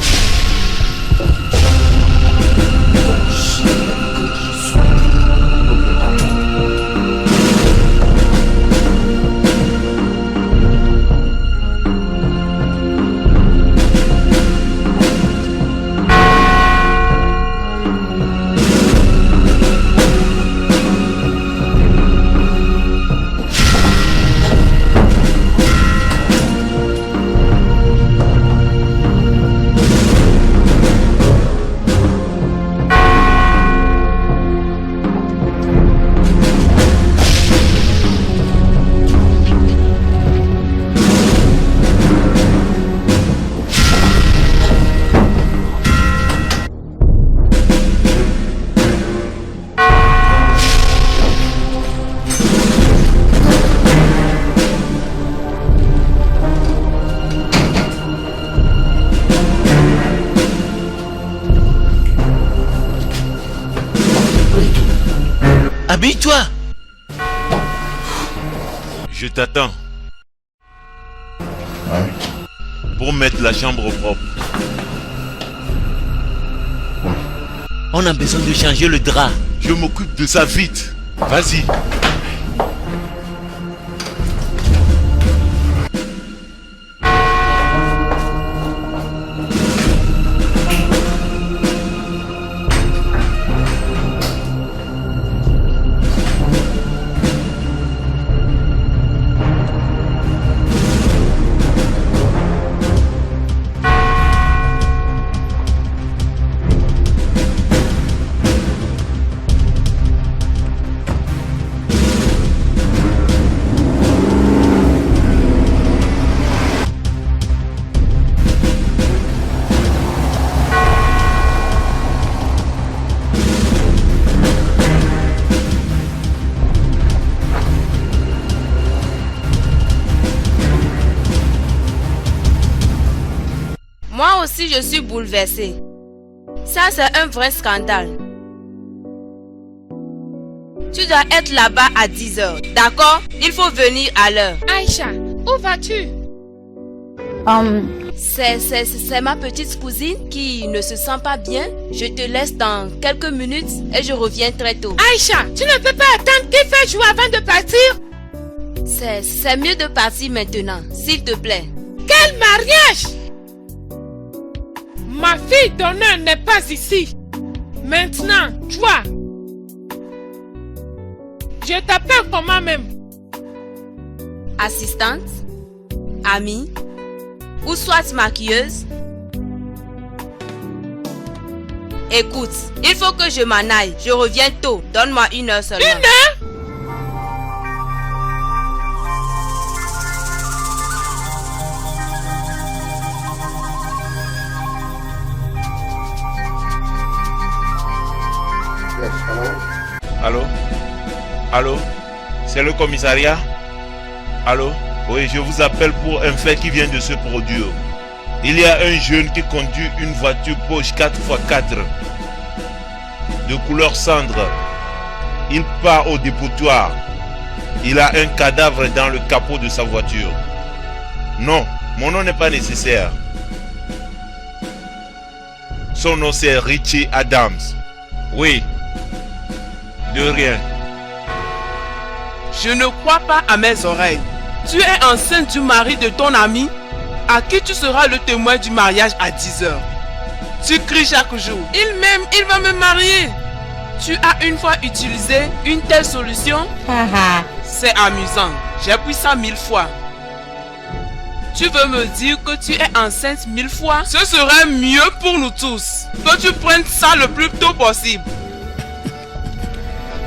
Habille-toi. Je t'attends. Pour mettre la chambre propre. On a besoin de changer le drap. Je m'occupe de ça vite. Vas-y. Moi aussi, je suis bouleversée. Ça, c'est un vrai scandale. Tu dois être là-bas à 10h, d'accord? Il faut venir à l'heure. Aïcha, où vas-tu? C'est ma petite cousine qui ne se sent pas bien. Je te laisse dans quelques minutes et je reviens très tôt. Aïcha, tu ne peux pas attendre qu'il fasse jour avant de partir? C'est mieux de partir maintenant, s'il te plaît. Quel mariage? Ma fille d'honneur n'est pas ici. Maintenant, toi. Je t'appelle comment même? Assistante, amie, ou soit maquilleuse. Écoute, il faut que je m'en aille. Je reviens tôt. Donne-moi 1 heure seulement. 1 heure? Allô? Allô? C'est le commissariat? Allô? Oui, je vous appelle pour un fait qui vient de se produire. Il y a un jeune qui conduit une voiture Porsche 4x4 de couleur cendre. Il part au dépotoir. Il a un cadavre dans le capot de sa voiture. Non, mon nom n'est pas nécessaire. Son nom c'est Richie Adams. Oui. De rien. Je ne crois pas à mes oreilles. Tu es enceinte du mari de ton ami, à qui tu seras le témoin du mariage à 10h. Tu cries chaque jour. Il m'aime, il va me marier. Tu as une fois utilisé une telle solution? C'est amusant. J'ai pris ça 1000 fois. Tu veux me dire que tu es enceinte 1000 fois? Ce serait mieux pour nous tous que tu prennes ça le plus tôt possible.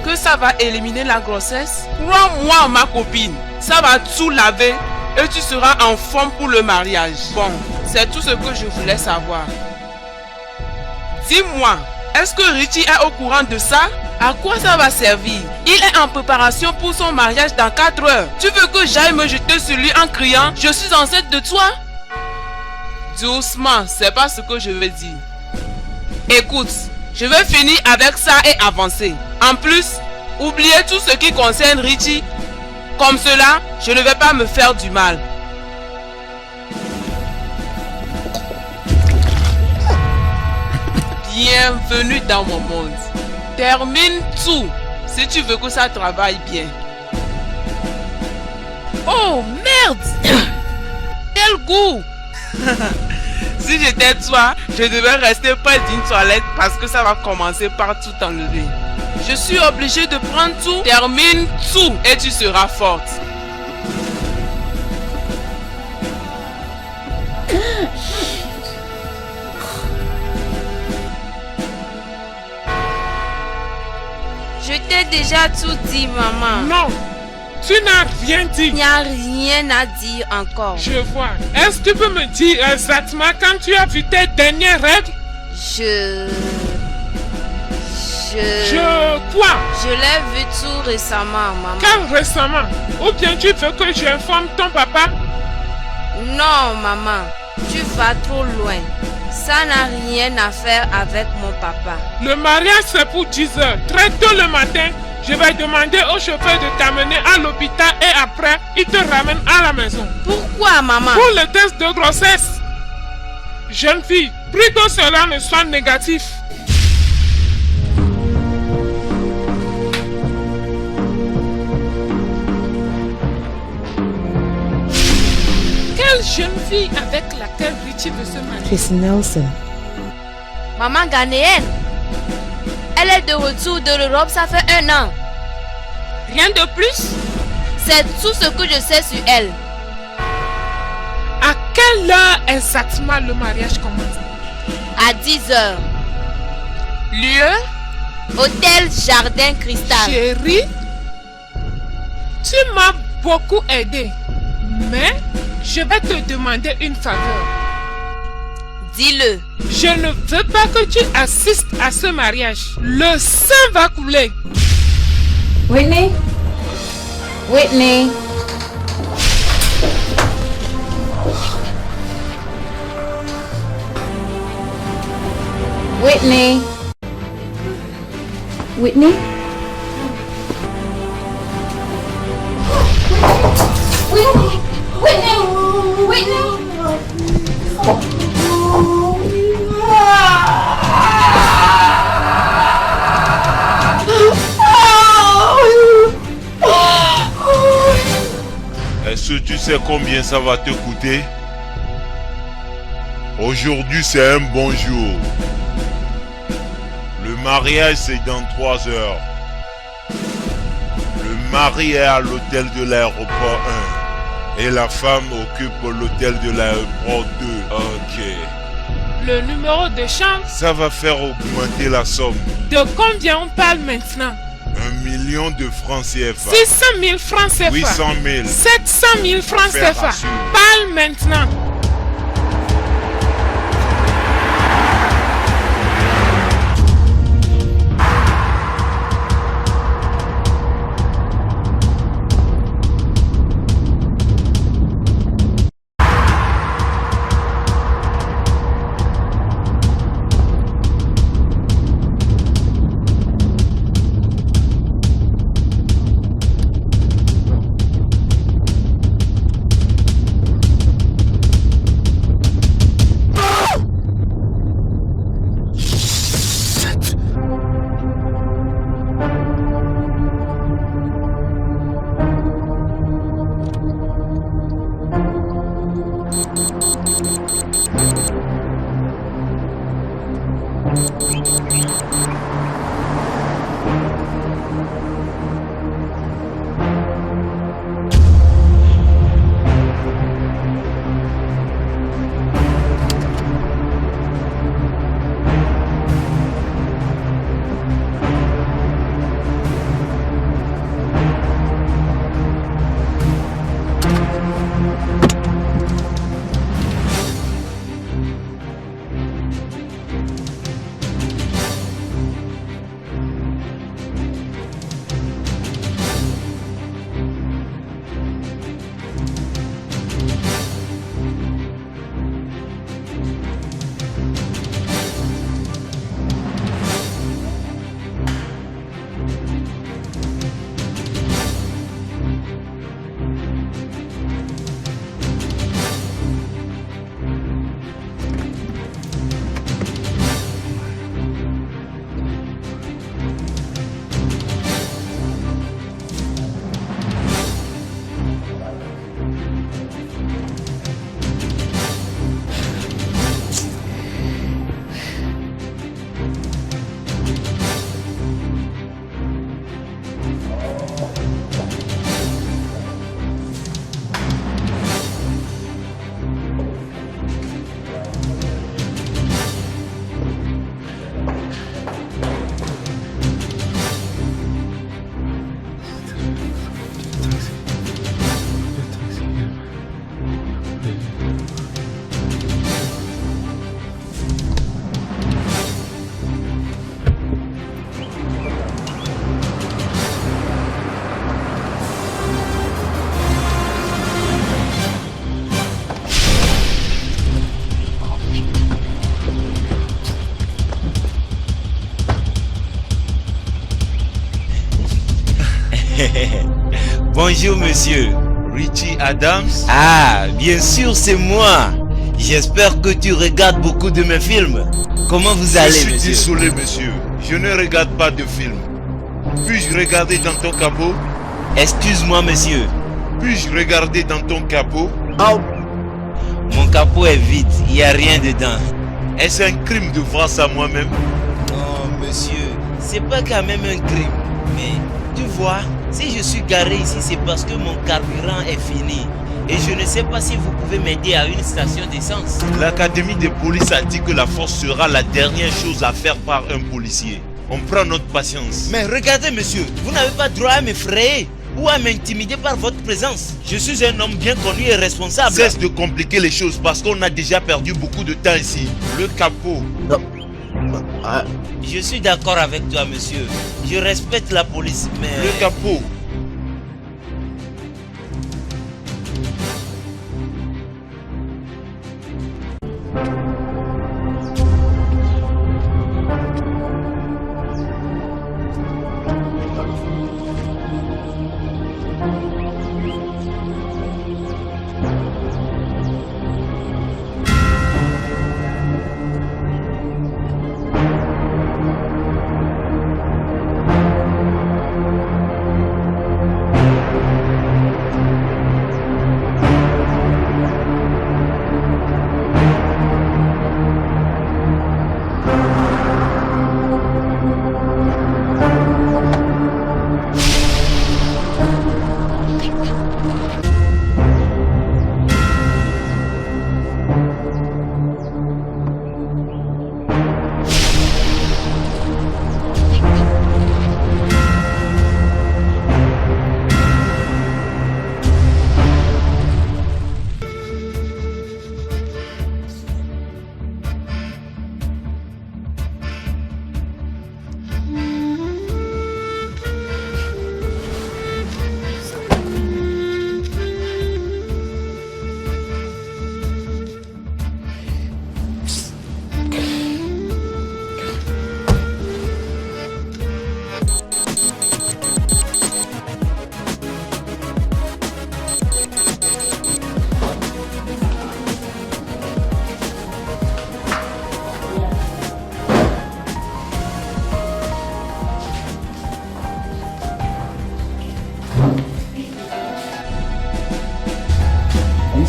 Que ça va éliminer la grossesse? Crois-moi, ma copine, ça va tout laver et tu seras en forme pour le mariage. Bon, c'est tout ce que je voulais savoir. Dis-moi, est-ce que Richie est au courant de ça? À quoi ça va servir? Il est en préparation pour son mariage dans 4 heures. Tu veux que j'aille me jeter sur lui en criant « Je suis enceinte de toi » ? Doucement, c'est pas ce que je veux dire. Écoute, je vais finir avec ça et avancer. En plus, oubliez tout ce qui concerne Richie. Comme cela, je ne vais pas me faire du mal. Bienvenue dans mon monde. Termine tout si tu veux que ça travaille bien. Oh merde! Quel goût! Si j'étais toi, je devais rester près d'une toilette parce que ça va commencer par tout enlever. Je suis obligé de prendre tout. Termine tout et tu seras forte. Je t'ai déjà tout dit, maman. Non, tu n'as rien dit. Il n'y a rien à dire encore. Je vois. Est-ce que tu peux me dire exactement quand tu as vu tes dernières règles? Quoi? Je l'ai vu tout récemment, maman. Quand récemment? Ou bien tu veux que j'informe ton papa? Non, maman. Tu vas trop loin. Ça n'a rien à faire avec mon papa. Le mariage c'est pour 10h. Très tôt le matin, Je vais demander au chauffeur de t'amener à l'hôpital et après, il te ramène à la maison. Pourquoi, maman? Pour le test de grossesse. Jeune fille, prie que cela ne soit négatif. Quelle jeune fille avec laquelle Richie veut se marier? Chris Nelson. Maman ghanéenne. Elle est de retour de l'Europe, ça fait 1 an. Rien de plus? C'est tout ce que je sais sur elle. À quelle heure exactement le mariage commence? À 10h. Lieu? Hôtel Jardin Cristal. Chérie, tu m'as beaucoup aidé, mais je vais te demander une faveur. Dis-le. Je ne veux pas que tu assistes à ce mariage. Le sang va couler. Whitney? Whitney? Whitney? Whitney? Whitney! Whitney! Whitney! Est-ce que tu sais combien ça va te coûter? Aujourd'hui, c'est un bon jour. Le mariage, c'est dans 3 heures. Le mari est à l'hôtel de l'aéroport 1 et la femme occupe l'hôtel de l'aéroport 2. Ok. Le numéro de chambre? Ça va faire augmenter la somme. De combien on parle maintenant? 1 million de francs CFA. 600 000 francs CFA. 800 000. 700 000 francs Faire CFA. assurer. Parle maintenant. Bonjour monsieur. Richie Adams? Ah, bien sûr c'est moi. J'espère que tu regardes beaucoup de mes films. Comment vous allez, monsieur? Je suis désolé, monsieur. Je ne regarde pas de films. Puis-je regarder dans ton capot? Excuse-moi, monsieur. Puis-je regarder dans ton capot? Oh. Mon capot est vide, il n'y a rien dedans. Est-ce un crime de voir ça moi-même? Non, monsieur, c'est pas quand même un crime. Mais, tu vois, si je suis garé ici, c'est parce que mon carburant est fini. Et je ne sais pas si vous pouvez m'aider à une station d'essence. L'académie de police a dit que la force sera la dernière chose à faire par un policier. On prend notre patience. Mais regardez, monsieur, vous n'avez pas droit à m'effrayer ou à m'intimider par votre présence. Je suis un homme bien connu et responsable. Cesse de compliquer les choses parce qu'on a déjà perdu beaucoup de temps ici. Le capot. Non. Je suis d'accord avec toi, monsieur. Je respecte la police, mais... Le capot.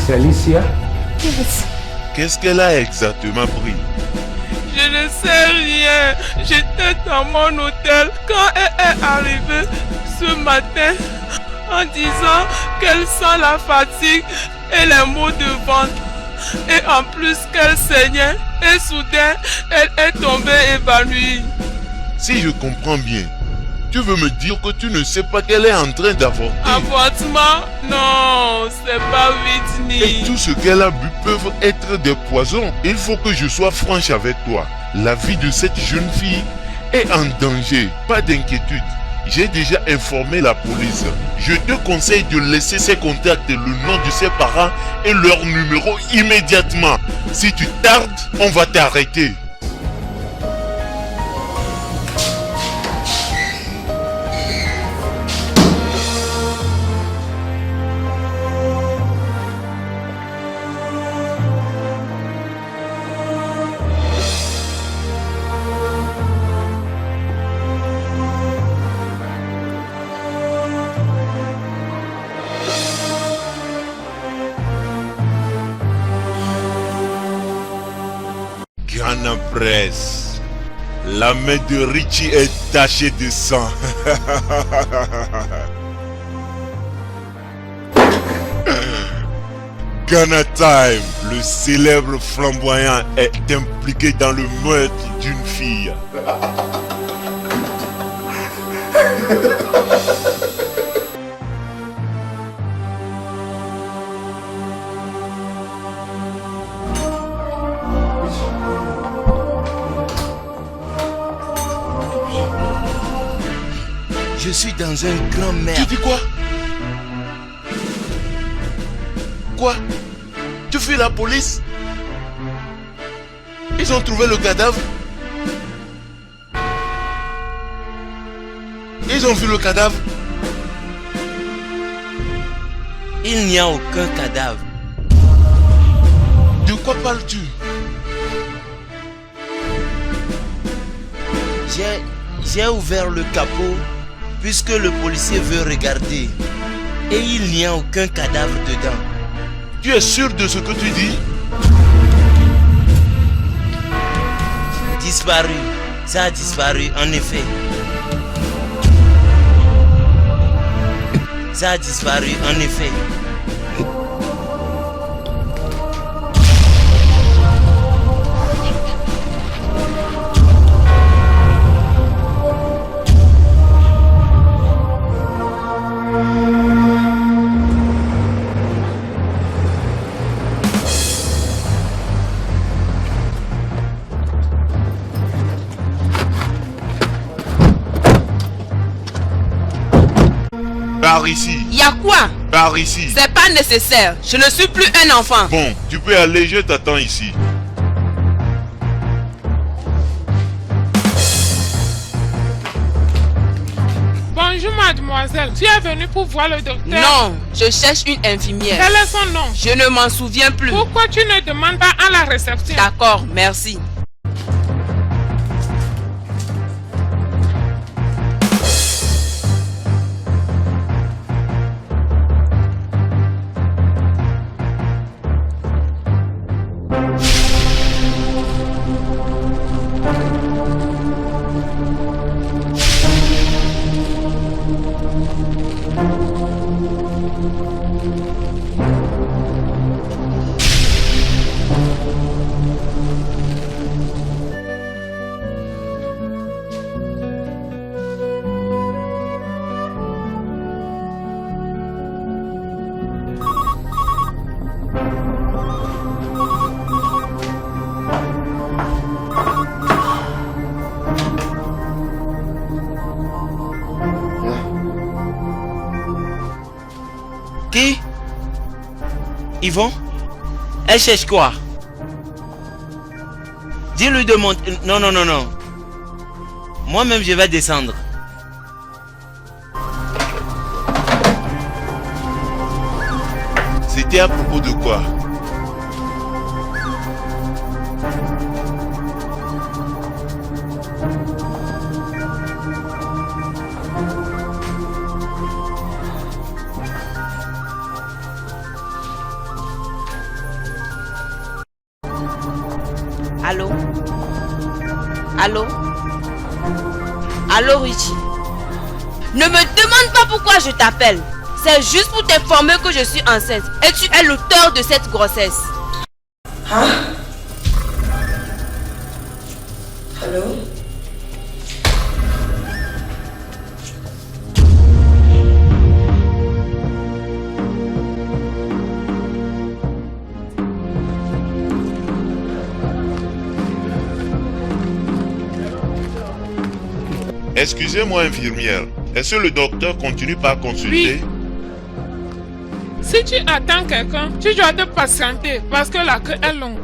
Alicia? Yes. Qu'est-ce qu'elle a exactement pris? Je ne sais rien. J'étais dans mon hôtel quand elle est arrivée ce matin en disant qu'elle sent la fatigue et les maux de ventre. Et en plus qu'elle saignait et soudain elle est tombée évanouie. Si je comprends bien, tu veux me dire que tu ne sais pas qu'elle est en train d'avorter? Avortement? Non, c'est pas Whitney. Et tout ce qu'elle a bu peuvent être des poisons. Il faut que je sois franche avec toi. La vie de cette jeune fille est en danger. Pas d'inquiétude. J'ai déjà informé la police. Je te conseille de laisser ses contacts, le nom de ses parents et leur numéro immédiatement. Si tu tardes, on va t'arrêter. Ghana Press. La main de Richie est tachée de sang. Ghana Time, le célèbre flamboyant, est impliqué dans le meurtre d'une fille. Je suis dans un grand merde. Tu dis quoi? Quoi? Tu fuis la police? Ils ont trouvé le cadavre? Ils ont vu le cadavre? Il n'y a aucun cadavre. De quoi parles-tu? J'ai ouvert le capot puisque le policier veut regarder. Et il n'y a aucun cadavre dedans. Tu es sûr de ce que tu dis? Disparu. Ça a disparu, en effet. Ça a disparu, en effet. Par ici. Y'a quoi? Par ici. C'est pas nécessaire. Je ne suis plus un enfant. Bon, tu peux aller, je t'attends ici. Bonjour mademoiselle, tu es venue pour voir le docteur? Non, je cherche une infirmière. Quel est son nom? Je ne m'en souviens plus. Pourquoi tu ne demandes pas à la réception? D'accord, merci. Qui? Yvon? Elle cherche quoi? Dis-lui de monter. Non, non, non, non. Moi-même, je vais descendre. C'était à propos de quoi? Allô? Allô? Allô, Richie? Ne me demande pas pourquoi je t'appelle. C'est juste pour t'informer que je suis enceinte et tu es l'auteur de cette grossesse. Hein? Allô? Excusez-moi, infirmière. Est-ce que le docteur continue par consulter? Oui. Si tu attends quelqu'un, tu dois te patienter parce que la queue est longue.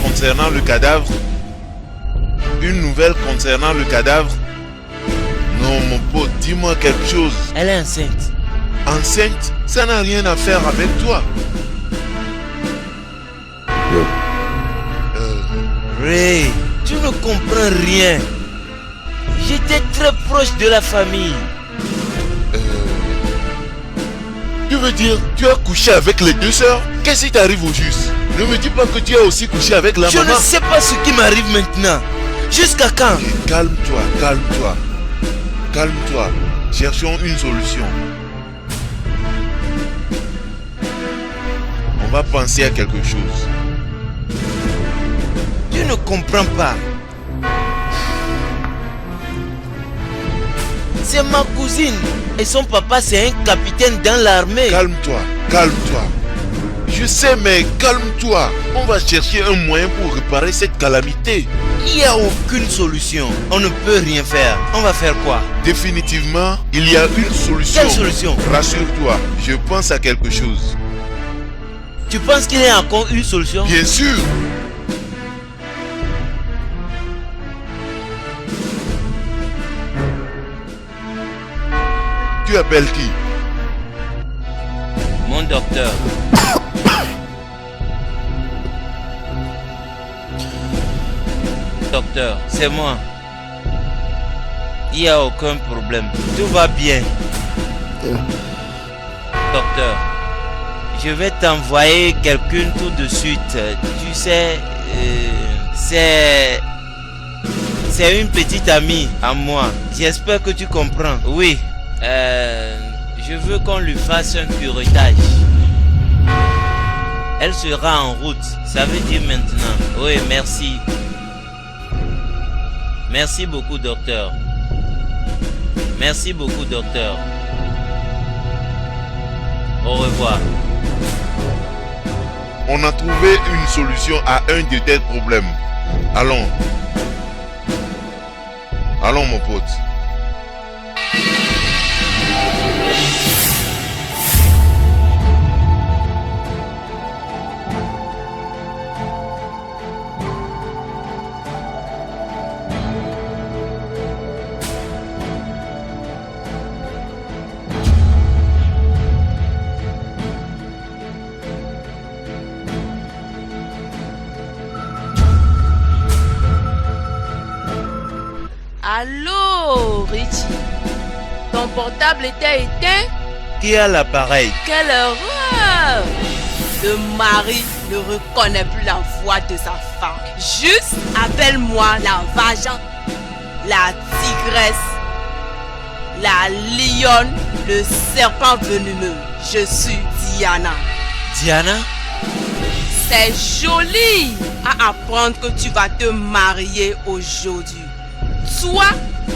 Concernant le cadavre. Une nouvelle concernant le cadavre. Non, mon pote, dis-moi quelque chose. Elle est enceinte. Enceinte? Ça n'a rien à faire avec toi. Ray, tu ne comprends rien. J'étais très proche de la famille. Tu veux dire, tu as couché avec les deux sœurs? Qu'est-ce qui t'arrive au juste? Ne me dis pas que tu as aussi couché avec la maman. Je ne sais pas ce qui m'arrive maintenant. Jusqu'à quand? Calme-toi, calme-toi. Calme-toi. Cherchons une solution. va penser à quelque chose. Tu ne comprends pas. C'est ma cousine et son papa c'est un capitaine dans l'armée. Calme-toi, calme-toi. Je sais, mais calme-toi. On va chercher un moyen pour réparer cette calamité. Il n'y a aucune solution. On ne peut rien faire. On va faire quoi? Définitivement, il y a une solution. Quelle solution? Rassure-toi, je pense à quelque chose. Tu penses qu'il y a encore une solution? Bien sûr. Tu appelles qui? Mon docteur. Docteur, c'est moi. Il n'y a aucun problème. Tout va bien. Docteur, je vais t'envoyer quelqu'un tout de suite. Tu sais, c'est une petite amie à moi. J'espère que tu comprends. Oui, je veux qu'on lui fasse un curettage. Elle sera en route. Ça veut dire maintenant. Oui, merci. Merci beaucoup, docteur. Merci beaucoup, docteur. Au revoir. On a trouvé une solution à un de tes problèmes. Allons. Allons, mon pote. Allô, Richie. Ton portable était éteint? Qui a l'appareil? Quelle erreur! Le mari ne reconnaît plus la voix de sa femme. Juste appelle-moi la vache, la tigresse, la lionne, le serpent venimeux. Je suis Diana. Diana? C'est joli à apprendre que tu vas te marier aujourd'hui. Toi,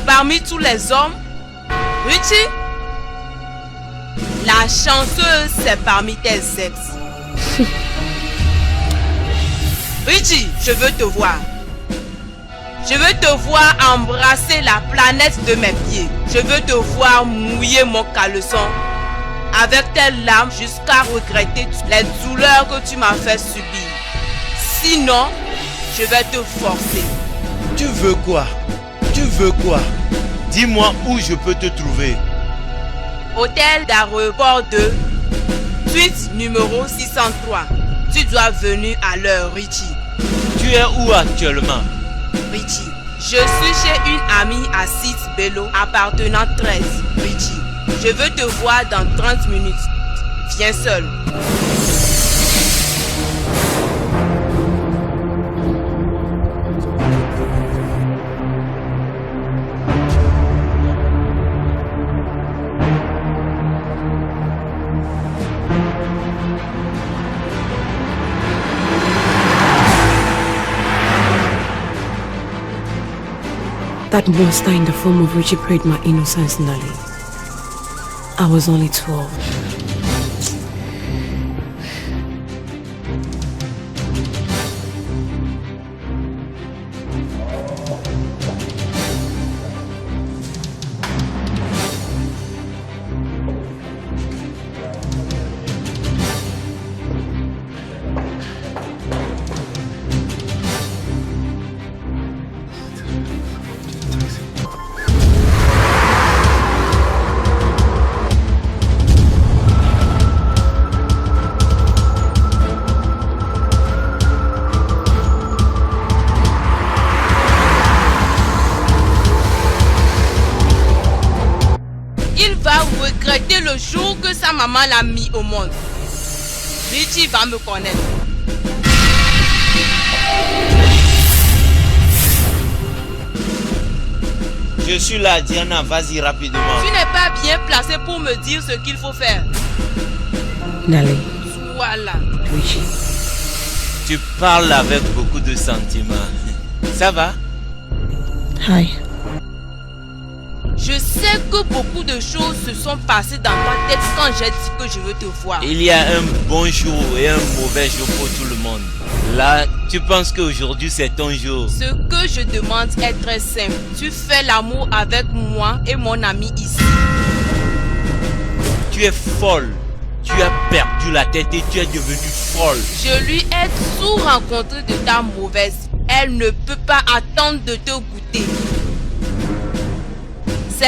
parmi tous les hommes, Richie, la chanceuse, c'est parmi tes ex. Richie, je veux te voir. Je veux te voir embrasser la planète de mes pieds. Je veux te voir mouiller mon caleçon avec tes larmes jusqu'à regretter les douleurs que tu m'as fait subir. Sinon, je vais te forcer. Tu veux quoi? Tu veux quoi? Dis-moi où je peux te trouver. Hôtel d'aéroport 2, suite numéro 603. Tu dois venir à l'heure, Richie. Tu es où actuellement? Richie, je suis chez une amie à 6 Bello, appartenant 13. Richie, je veux te voir dans 30 minutes. Viens seul. That monster in the form of Richie preyed my innocence, Nali. I was only 12. Regretter le jour que sa maman l'a mis au monde. Richie va me connaître. Je suis là, Diana, vas-y rapidement. Tu n'es pas bien placé pour me dire ce qu'il faut faire. Nali, Voilà. Richie. Tu parles avec beaucoup de sentiments. Ça va? Hi. Je sais que beaucoup de choses se sont passées dans ta tête quand j'ai dit que je veux te voir. Il y a un bon jour et un mauvais jour pour tout le monde. Là, tu penses qu'aujourd'hui c'est ton jour. Ce que je demande est très simple. Tu fais l'amour avec moi et mon ami ici. Tu es folle. Tu as perdu la tête et tu es devenue folle. Je lui ai tout rencontré de ta mauvaise. Elle ne peut pas attendre de te goûter.